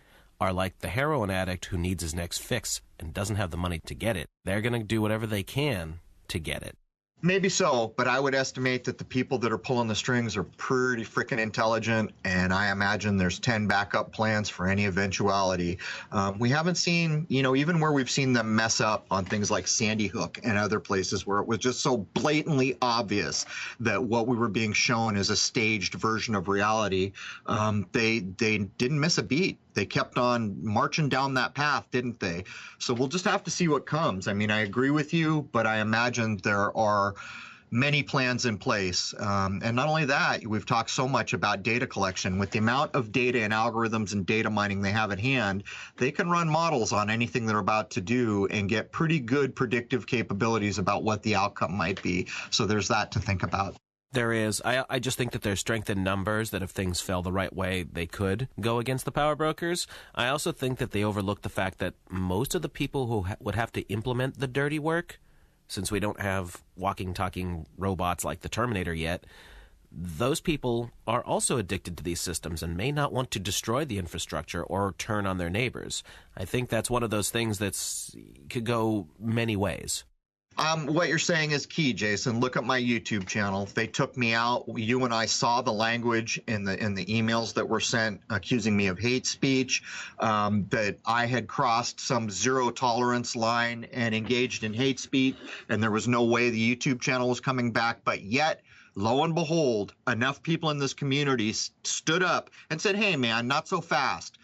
are like the heroin addict who needs his next fix and doesn't have the money to get it. They're going to do whatever they can to get it. Maybe so, but I would estimate that the people that are pulling the strings are pretty freaking intelligent, and I imagine there's 10 backup plans for any eventuality. We haven't seen, even where we've seen them mess up on things like Sandy Hook and other places where it was just so blatantly obvious that what we were being shown is a staged version of reality. They didn't miss a beat. They kept on marching down that path, didn't they? So we'll just have to see what comes. I mean, I agree with you, but I imagine there are many plans in place. And not only that, we've talked so much about data collection. With the amount of data and algorithms and data mining they have at hand, they can run models on anything they're about to do and get pretty good predictive capabilities about what the outcome might be. So there's that to think about. There is. I just think that there's strength in numbers, that if things fell the right way, they could go against the power brokers. I also think that they overlook the fact that most of the people who would have to implement the dirty work, since we don't have walking, talking robots like the Terminator yet, those people are also addicted to these systems and may not want to destroy the infrastructure or turn on their neighbors. I think that's one of those things that could go many ways. What you're saying is key, Jason. Look at my YouTube channel. They took me out. You and I saw the language in the emails that were sent accusing me of hate speech, that I had crossed some zero tolerance line and engaged in hate speech, and there was no way the YouTube channel was coming back. But yet, lo and behold, enough people in this community stood up and said, hey, man, not so fast.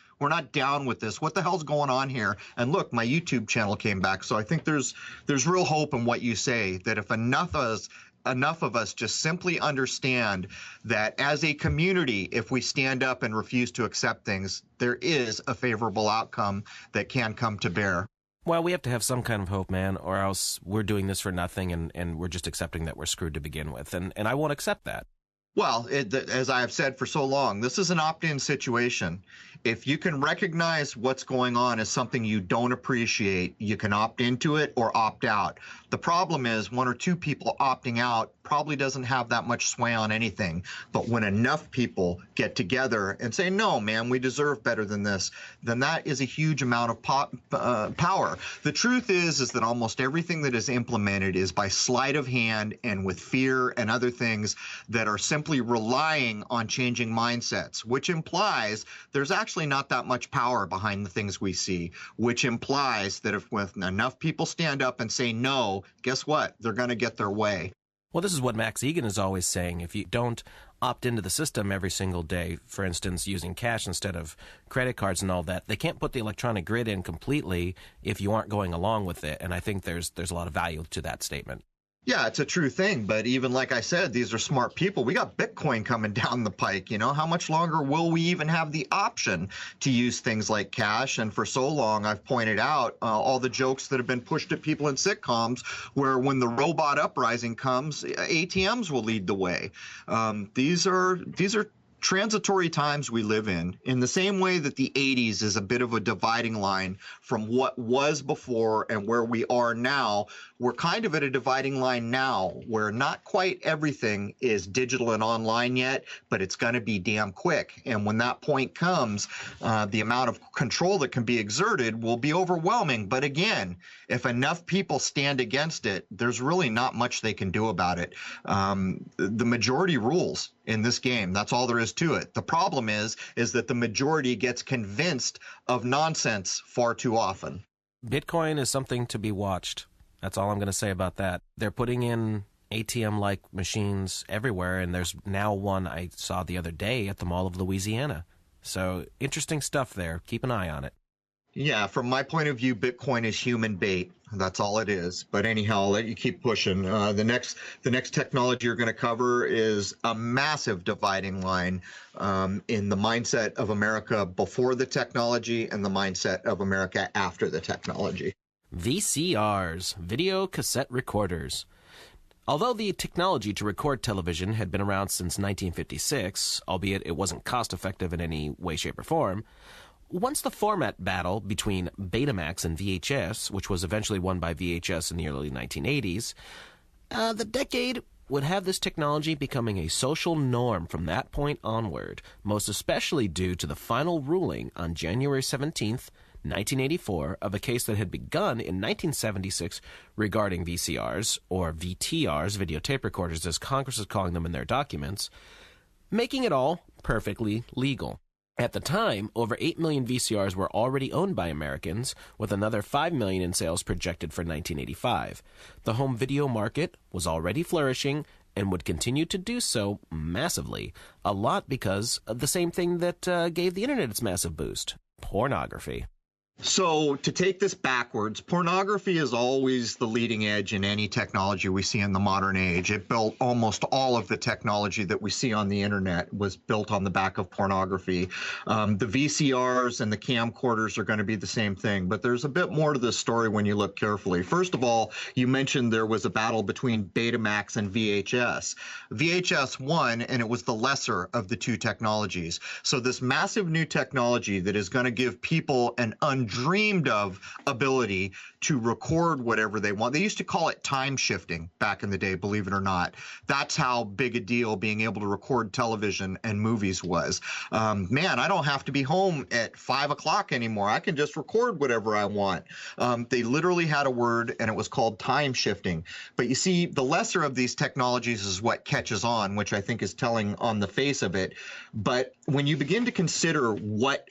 down with this. What the hell's going on here? And look, my YouTube channel came back. So I think there's real hope in what you say, that if enough of us just simply understand that as a community, if we stand up and refuse to accept things, there is a favorable outcome that can come to bear. Well, we have to have some kind of hope, man, or else we're doing this for nothing and we're just accepting that we're screwed to begin with. And I won't accept that. Well, as I have said for so long, this is an opt-in situation. If you can recognize what's going on as something you don't appreciate, you can opt into it or opt out. The problem is one or two people opting out probably doesn't have that much sway on anything. But when enough people get together and say, no, man, we deserve better than this, then that is a huge amount of power. The truth is that almost everything that is implemented is by sleight of hand and with fear and other things that are simply relying on changing mindsets, which implies there's actually not that much power behind the things we see, which implies that if with enough people stand up and say no, guess what? They're going to get their way. Well, this is what Max Egan is always saying. If you don't opt into the system every single day, for instance, using cash instead of credit cards and all that, they can't put the electronic grid in completely if you aren't going along with it. And I think there's a lot of value to that statement. Yeah, it's a true thing. But even like I said, these are smart people. We got Bitcoin coming down the pike. How much longer will we even have the option to use things like cash? And for so long, I've pointed out all the jokes that have been pushed at people in sitcoms where when the robot uprising comes, ATMs will lead the way. These are transitory times we live in the same way that the 80s is a bit of a dividing line from what was before and where we are now. We're kind of at a dividing line now where not quite everything is digital and online yet, but it's going to be damn quick. And when that point comes, the amount of control that can be exerted will be overwhelming. But again, if enough people stand against it, there's really not much they can do about it. The majority rules in this game. That's all there is to it. The problem is that the majority gets convinced of nonsense far too often. Bitcoin is something to be watched. That's all I'm going to say about that. They're putting in ATM-like machines everywhere, and there's now one I saw the other day at the Mall of Louisiana. So interesting stuff there. Keep an eye on it. Yeah, from my point of view, Bitcoin is human bait. That's all it is. But anyhow, I'll let you keep pushing. The next technology you're going to cover is a massive dividing line in the mindset of America before the technology and the mindset of America after the technology. VCRs, video cassette recorders. Although the technology to record television had been around since 1956, albeit it wasn't cost-effective in any way, shape, or form, once the format battle between Betamax and VHS, which was eventually won by VHS in the early 1980s, the decade would have this technology becoming a social norm from that point onward, most especially due to the final ruling on January 17th, 1984, of a case that had begun in 1976 regarding VCRs, or VTRs, videotape recorders as Congress is calling them in their documents, making it all perfectly legal. At the time, over 8 million VCRs were already owned by Americans, with another 5 million in sales projected for 1985. The home video market was already flourishing and would continue to do so massively, a lot because of the same thing that gave the internet its massive boost: pornography. So to take this backwards, pornography is always the leading edge in any technology we see in the modern age. It built almost all of the technology that we see on the internet was built on the back of pornography. The VCRs and the camcorders are going to be the same thing, but there's a bit more to this story when you look carefully. First of all, you mentioned there was a battle between Betamax and VHS. VHS won, and it was the lesser of the two technologies. So this massive new technology that is going to give people an undreamed of ability to record whatever they want. They used to call it time shifting back in the day, believe it or not. That's how big a deal being able to record television and movies was. Man, I don't have to be home at 5 o'clock anymore. I can just record whatever I want. They literally had a word, and it was called time shifting. But you see, the lesser of these technologies is what catches on, which I think is telling on the face of it. But when you begin to consider what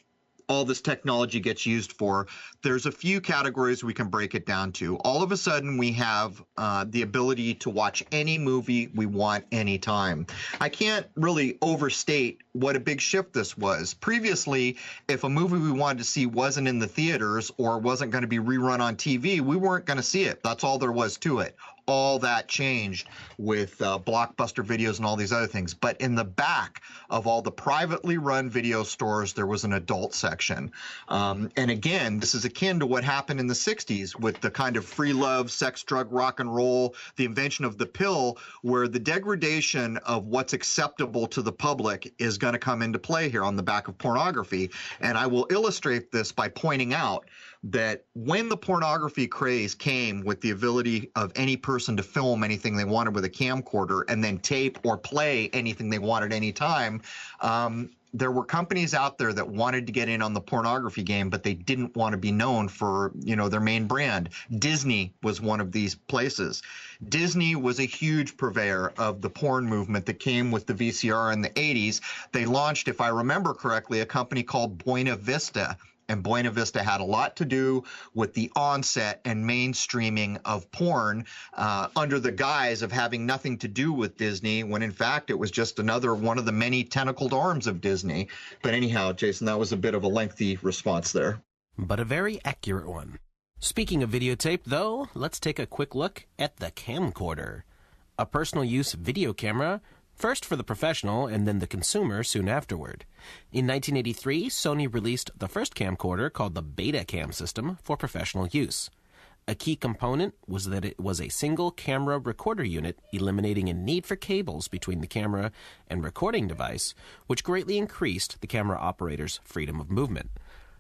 all this technology gets used for, there's a few categories we can break it down to. All of a sudden, we have the ability to watch any movie we want anytime. I can't really overstate what a big shift this was. Previously, if a movie we wanted to see wasn't in the theaters or wasn't going to be rerun on TV, we weren't going to see it. That's all there was to it. All that changed with Blockbuster videos and all these other things. But in the back of all the privately run video stores, there was an adult section. And again, this is akin to what happened in the 60s with the kind of free love, sex, drug, rock and roll, the invention of the pill, where the degradation of what's acceptable to the public is going to come into play here on the back of pornography. And I will illustrate this by pointing out that when the pornography craze came with the ability of any person to film anything they wanted with a camcorder and then tape or play anything they wanted anytime, there were companies out there that wanted to get in on the pornography game, but they didn't want to be known for, their main brand. Disney was one of these places. Disney was a huge purveyor of the porn movement that came with the VCR in the 80s. They launched, if I remember correctly, a company called Buena Vista. And Buena Vista had a lot to do with the onset and mainstreaming of porn under the guise of having nothing to do with Disney, when in fact it was just another one of the many tentacled arms of Disney. But anyhow, Jason, that was a bit of a lengthy response there. But a very accurate one. Speaking of videotape, though, let's take a quick look at the camcorder. A personal use video camera, first for the professional and then the consumer soon afterward. In 1983, Sony released the first camcorder called the Betacam system for professional use. A key component was that it was a single camera recorder unit, eliminating a need for cables between the camera and recording device, which greatly increased the camera operator's freedom of movement.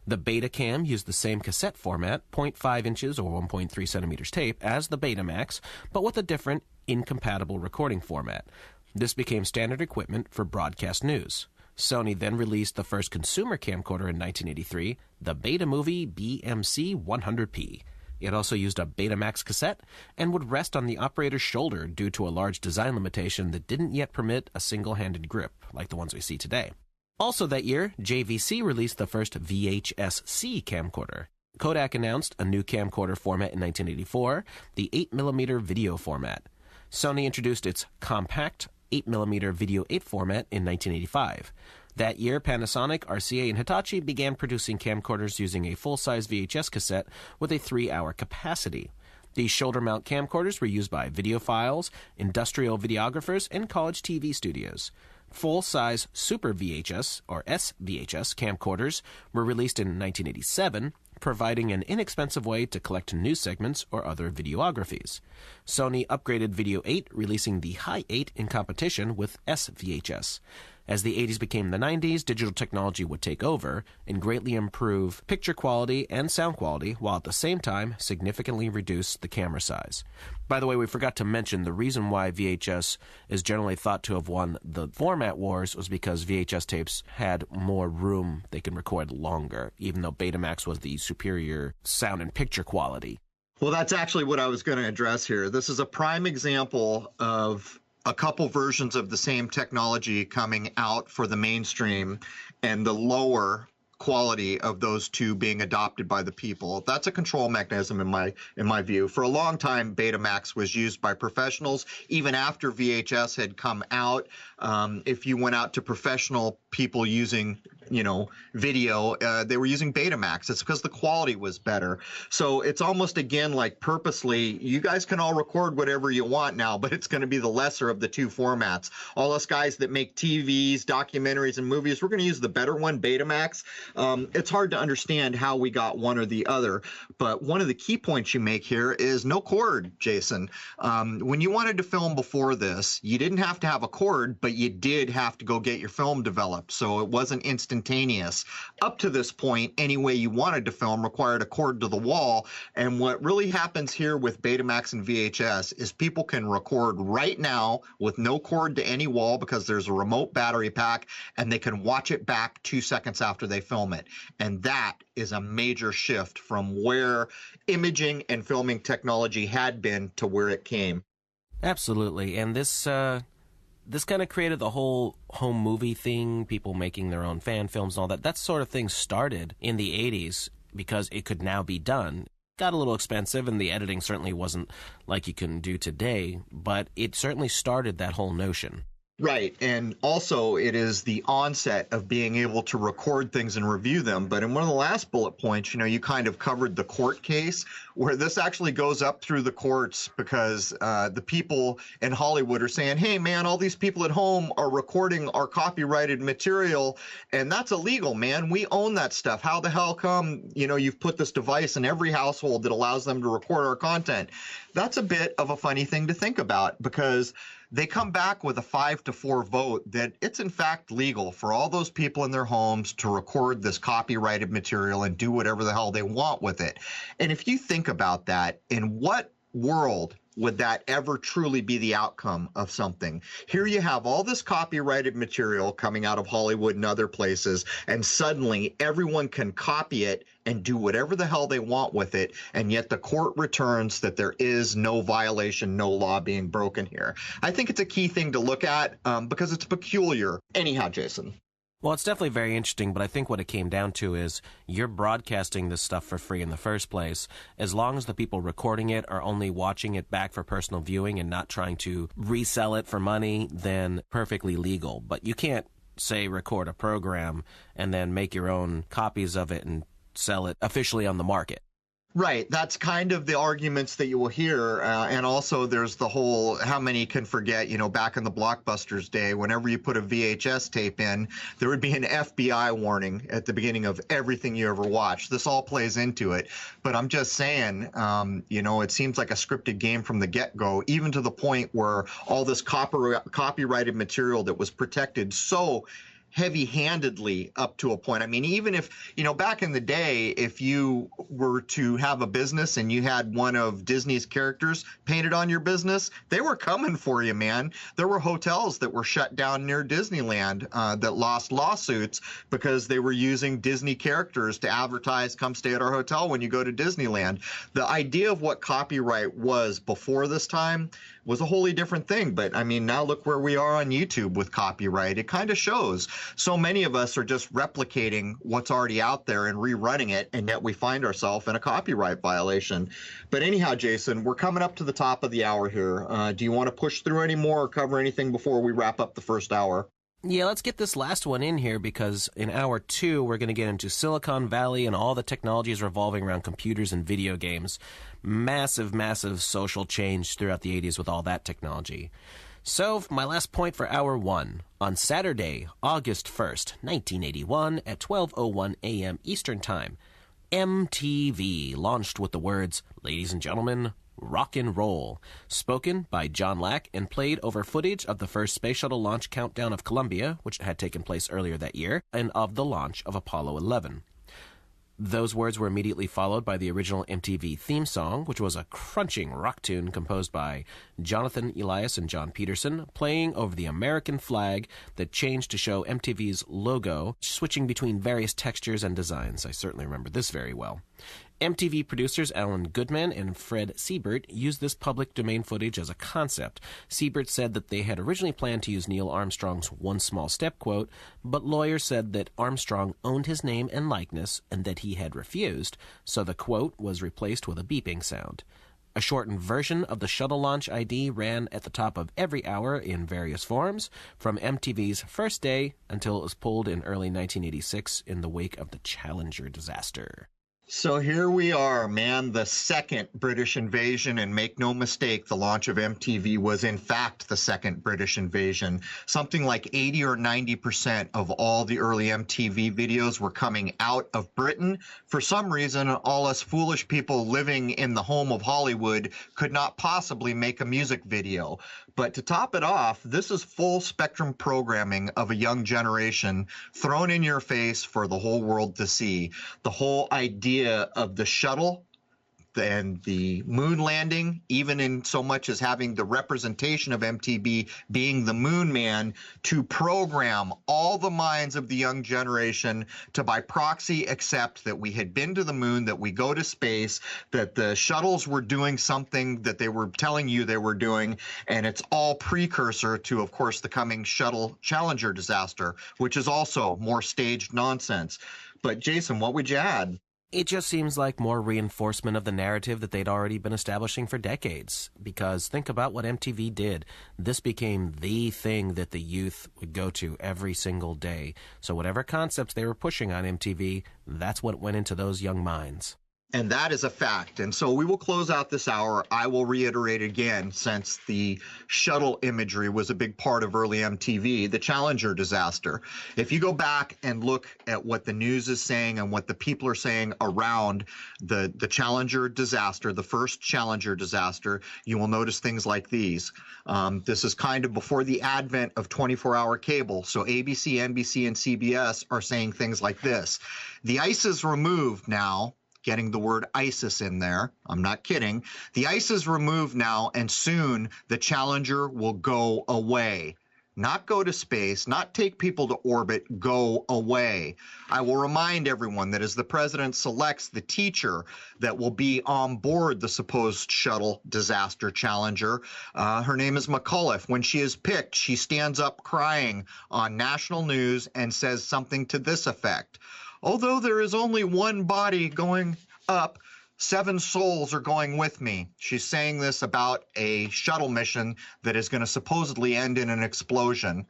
The Betacam used the same cassette format, 0.5 inches or 1.3 centimeters tape, as the Betamax, but with a different, incompatible recording format. This became standard equipment for broadcast news. Sony then released the first consumer camcorder in 1983, the Betamovie BMC 100P. It also used a Betamax cassette and would rest on the operator's shoulder due to a large design limitation that didn't yet permit a single-handed grip like the ones we see today. Also that year, JVC released the first VHS-C camcorder. Kodak announced a new camcorder format in 1984, the 8mm video format. Sony introduced its compact 8mm Video 8 format in 1985. That year, Panasonic, RCA, and Hitachi began producing camcorders using a full-size VHS cassette with a 3-hour capacity. These shoulder-mount camcorders were used by videophiles, industrial videographers, and college TV studios. Full-size Super VHS, or SVHS, camcorders were released in 1987, providing an inexpensive way to collect news segments or other videographies. Sony upgraded Video 8, releasing the Hi 8 in competition with SVHS. As the 80s became the 90s, digital technology would take over and greatly improve picture quality and sound quality, while at the same time significantly reduce the camera size. By the way, we forgot to mention the reason why VHS is generally thought to have won the format wars was because VHS tapes had more room, they could record longer, even though Betamax was the superior sound and picture quality. Well, that's actually what I was going to address here. This is a prime example of a couple versions of the same technology coming out for the mainstream and the lower quality of those two being adopted by the people. That's a control mechanism in my view. For a long time, Betamax was used by professionals. Even after VHS had come out, if you went out to professional people using video, they were using Betamax. It's because the quality was better. So it's almost, again, like purposely, you guys can all record whatever you want now, but it's going to be the lesser of the two formats. All us guys that make TVs, documentaries, and movies, we're going to use the better one, Betamax. It's hard to understand how we got one or the other, but one of the key points you make here is no cord, Jason. When you wanted to film before this, you didn't have to have a cord, but you did have to go get your film developed, so it wasn't instantaneous. Up to this point, any way you wanted to film required a cord to the wall, and what really happens here with Betamax and VHS is people can record right now with no cord to any wall because there's a remote battery pack, and they can watch it back 2 seconds after they film it. And that is a major shift from where imaging and filming technology had been to where it came. Absolutely, and this This kind of created the whole home movie thing, people making their own fan films and all that. That sort of thing started in the 80s because it could now be done. Got a little expensive, and the editing certainly wasn't like you can do today, but it certainly started that whole notion. Right. And also it is the onset of being able to record things and review them. But in one of the last bullet points, you kind of covered the court case where this actually goes up through the courts because the people in Hollywood are saying, hey, man, all these people at home are recording our copyrighted material. And that's illegal, man. We own that stuff. How the hell come, you've put this device in every household that allows them to record our content? That's a bit of a funny thing to think about because they come back with a 5-4 vote that it's in fact legal for all those people in their homes to record this copyrighted material and do whatever the hell they want with it. And if you think about that, in what world would that ever truly be the outcome of something? Here you have all this copyrighted material coming out of Hollywood and other places, and suddenly everyone can copy it and do whatever the hell they want with it, and yet the court returns that there is no violation, no law being broken here. I think it's a key thing to look at because it's peculiar. Anyhow, Jason. Well, it's definitely very interesting, but I think what it came down to is you're broadcasting this stuff for free in the first place. As long as the people recording it are only watching it back for personal viewing and not trying to resell it for money, then perfectly legal. But you can't, say, record a program and then make your own copies of it and sell it officially on the market. Right. That's kind of the arguments that you will hear. And also there's the whole, how many can forget, back in the Blockbusters day, whenever you put a VHS tape in, there would be an FBI warning at the beginning of everything you ever watched. This all plays into it. But I'm just saying, it seems like a scripted game from the get-go, even to the point where all this copyrighted material that was protected so heavy-handedly up to a point. I mean, even if, back in the day, if you were to have a business and you had one of Disney's characters painted on your business, they were coming for you, man. There were hotels that were shut down near Disneyland that lost lawsuits because they were using Disney characters to advertise, come stay at our hotel when you go to Disneyland. The idea of what copyright was before this time was a wholly different thing. But I mean, now look where we are on YouTube with copyright. It kind of shows. So many of us are just replicating what's already out there and rerunning it, and yet we find ourselves in a copyright violation. But anyhow, Jason, we're coming up to the top of the hour here. Do you want to push through any more or cover anything before we wrap up the first hour? Yeah, let's get this last one in here because in hour 2, we're going to get into Silicon Valley and all the technologies revolving around computers and video games. Massive, massive social change throughout the 80s with all that technology. So, my last point for hour 1. On Saturday, August 1st, 1981, at 12:01 a.m. Eastern Time, MTV launched with the words, "Ladies and gentlemen, rock and roll," spoken by John Lack and played over footage of the first space shuttle launch countdown of Columbia, which had taken place earlier that year, and of the launch of Apollo 11. Those words were immediately followed by the original MTV theme song, which was a crunching rock tune composed by Jonathan Elias and John Peterson, playing over the American flag that changed to show MTV's logo, switching between various textures and designs. I certainly remember this very well. MTV producers Alan Goodman and Fred Siebert used this public domain footage as a concept. Siebert said that they had originally planned to use Neil Armstrong's "one small step" quote, but lawyers said that Armstrong owned his name and likeness and that he had refused, so the quote was replaced with a beeping sound. A shortened version of the shuttle launch ID ran at the top of every hour in various forms, from MTV's first day until it was pulled in early 1986 in the wake of the Challenger disaster. So here we are, man, the second British invasion, and make no mistake, the launch of MTV was in fact the second British invasion. Something like 80 or 90% of all the early MTV videos were coming out of Britain. For some reason, all us foolish people living in the home of Hollywood could not possibly make a music video. But to top it off, this is full spectrum programming of a young generation thrown in your face for the whole world to see. The whole idea of the shuttle, and the moon landing, even in so much as having the representation of MTV being the moon man, to program all the minds of the young generation to by proxy accept that we had been to the moon, that we go to space, that the shuttles were doing something that they were telling you they were doing, and it's all precursor to, of course, the coming shuttle Challenger disaster, which is also more staged nonsense. But Jason, what would you add? It just seems like more reinforcement of the narrative that they'd already been establishing for decades. Because think about what MTV did. This became the thing that the youth would go to every single day. So whatever concepts they were pushing on MTV, that's what went into those young minds. And that is a fact. And so we will close out this hour. I will reiterate again, since the shuttle imagery was a big part of early MTV, the Challenger disaster. If you go back and look at what the news is saying and what the people are saying around the Challenger disaster, the first Challenger disaster, you will notice things like these. This is kind of before the advent of 24-hour cable. So ABC, NBC, and CBS are saying things like this. The ice is removed now. Getting the word ISIS in there. I'm not kidding. The ice is removed now, and soon the Challenger will go away. Not go to space, not take people to orbit, go away. I will remind everyone that as the president selects the teacher that will be on board the supposed shuttle disaster Challenger, her name is McAuliffe. When she is picked, she stands up crying on national news and says something to this effect. Although there is only one body going up, 7 souls are going with me. She's saying this about a shuttle mission that is going to supposedly end in an explosion.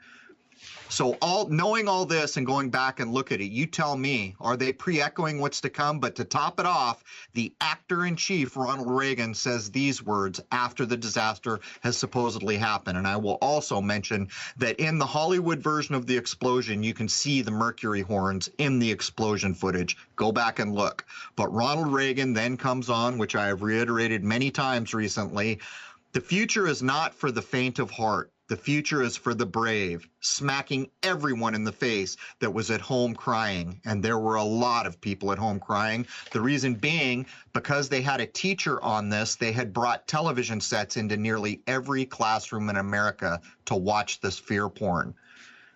So knowing all this and going back and look at it, you tell me, are they pre-echoing what's to come? But to top it off, the actor-in-chief, Ronald Reagan, says these words after the disaster has supposedly happened. And I will also mention that in the Hollywood version of the explosion, you can see the mercury horns in the explosion footage. Go back and look. But Ronald Reagan then comes on, which I have reiterated many times recently, the future is not for the faint of heart. The future is for the brave, smacking everyone in the face that was at home crying. And there were a lot of people at home crying. The reason being, because they had a teacher on this, they had brought television sets into nearly every classroom in America to watch this fear porn.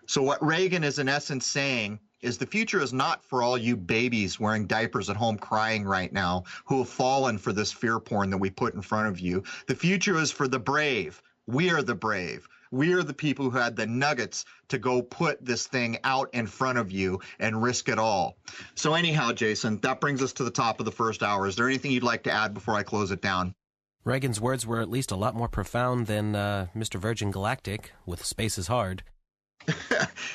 So what Reagan is in essence saying is the future is not for all you babies wearing diapers at home crying right now who have fallen for this fear porn that we put in front of you. The future is for the brave. We are the brave. We are the people who had the nuggets to go put this thing out in front of you and risk it all. So anyhow, Jason, that brings us to the top of the first hour. Is there anything you'd like to add before I close it down? Reagan's words were at least a lot more profound than Mr. Virgin Galactic with Space is Hard.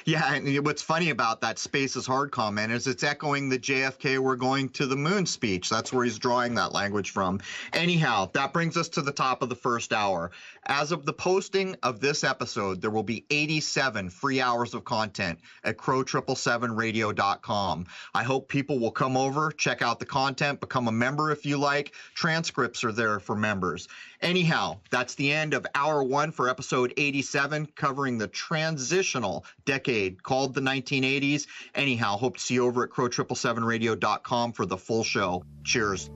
Yeah, and what's funny about that space is hard comment is it's echoing the JFK we're going to the moon speech. That's where he's drawing that language from. Anyhow, that brings us to the top of the first hour. As of the posting of this episode, there will be 87 free hours of content at crow777radio.com. I hope people will come over, check out the content, become a member if you like. Transcripts are there for members. Anyhow, that's the end of hour 1 for episode 87, covering the transitional decade called the 1980s. Anyhow, hope to see you over at crow777radio.com for the full show. Cheers.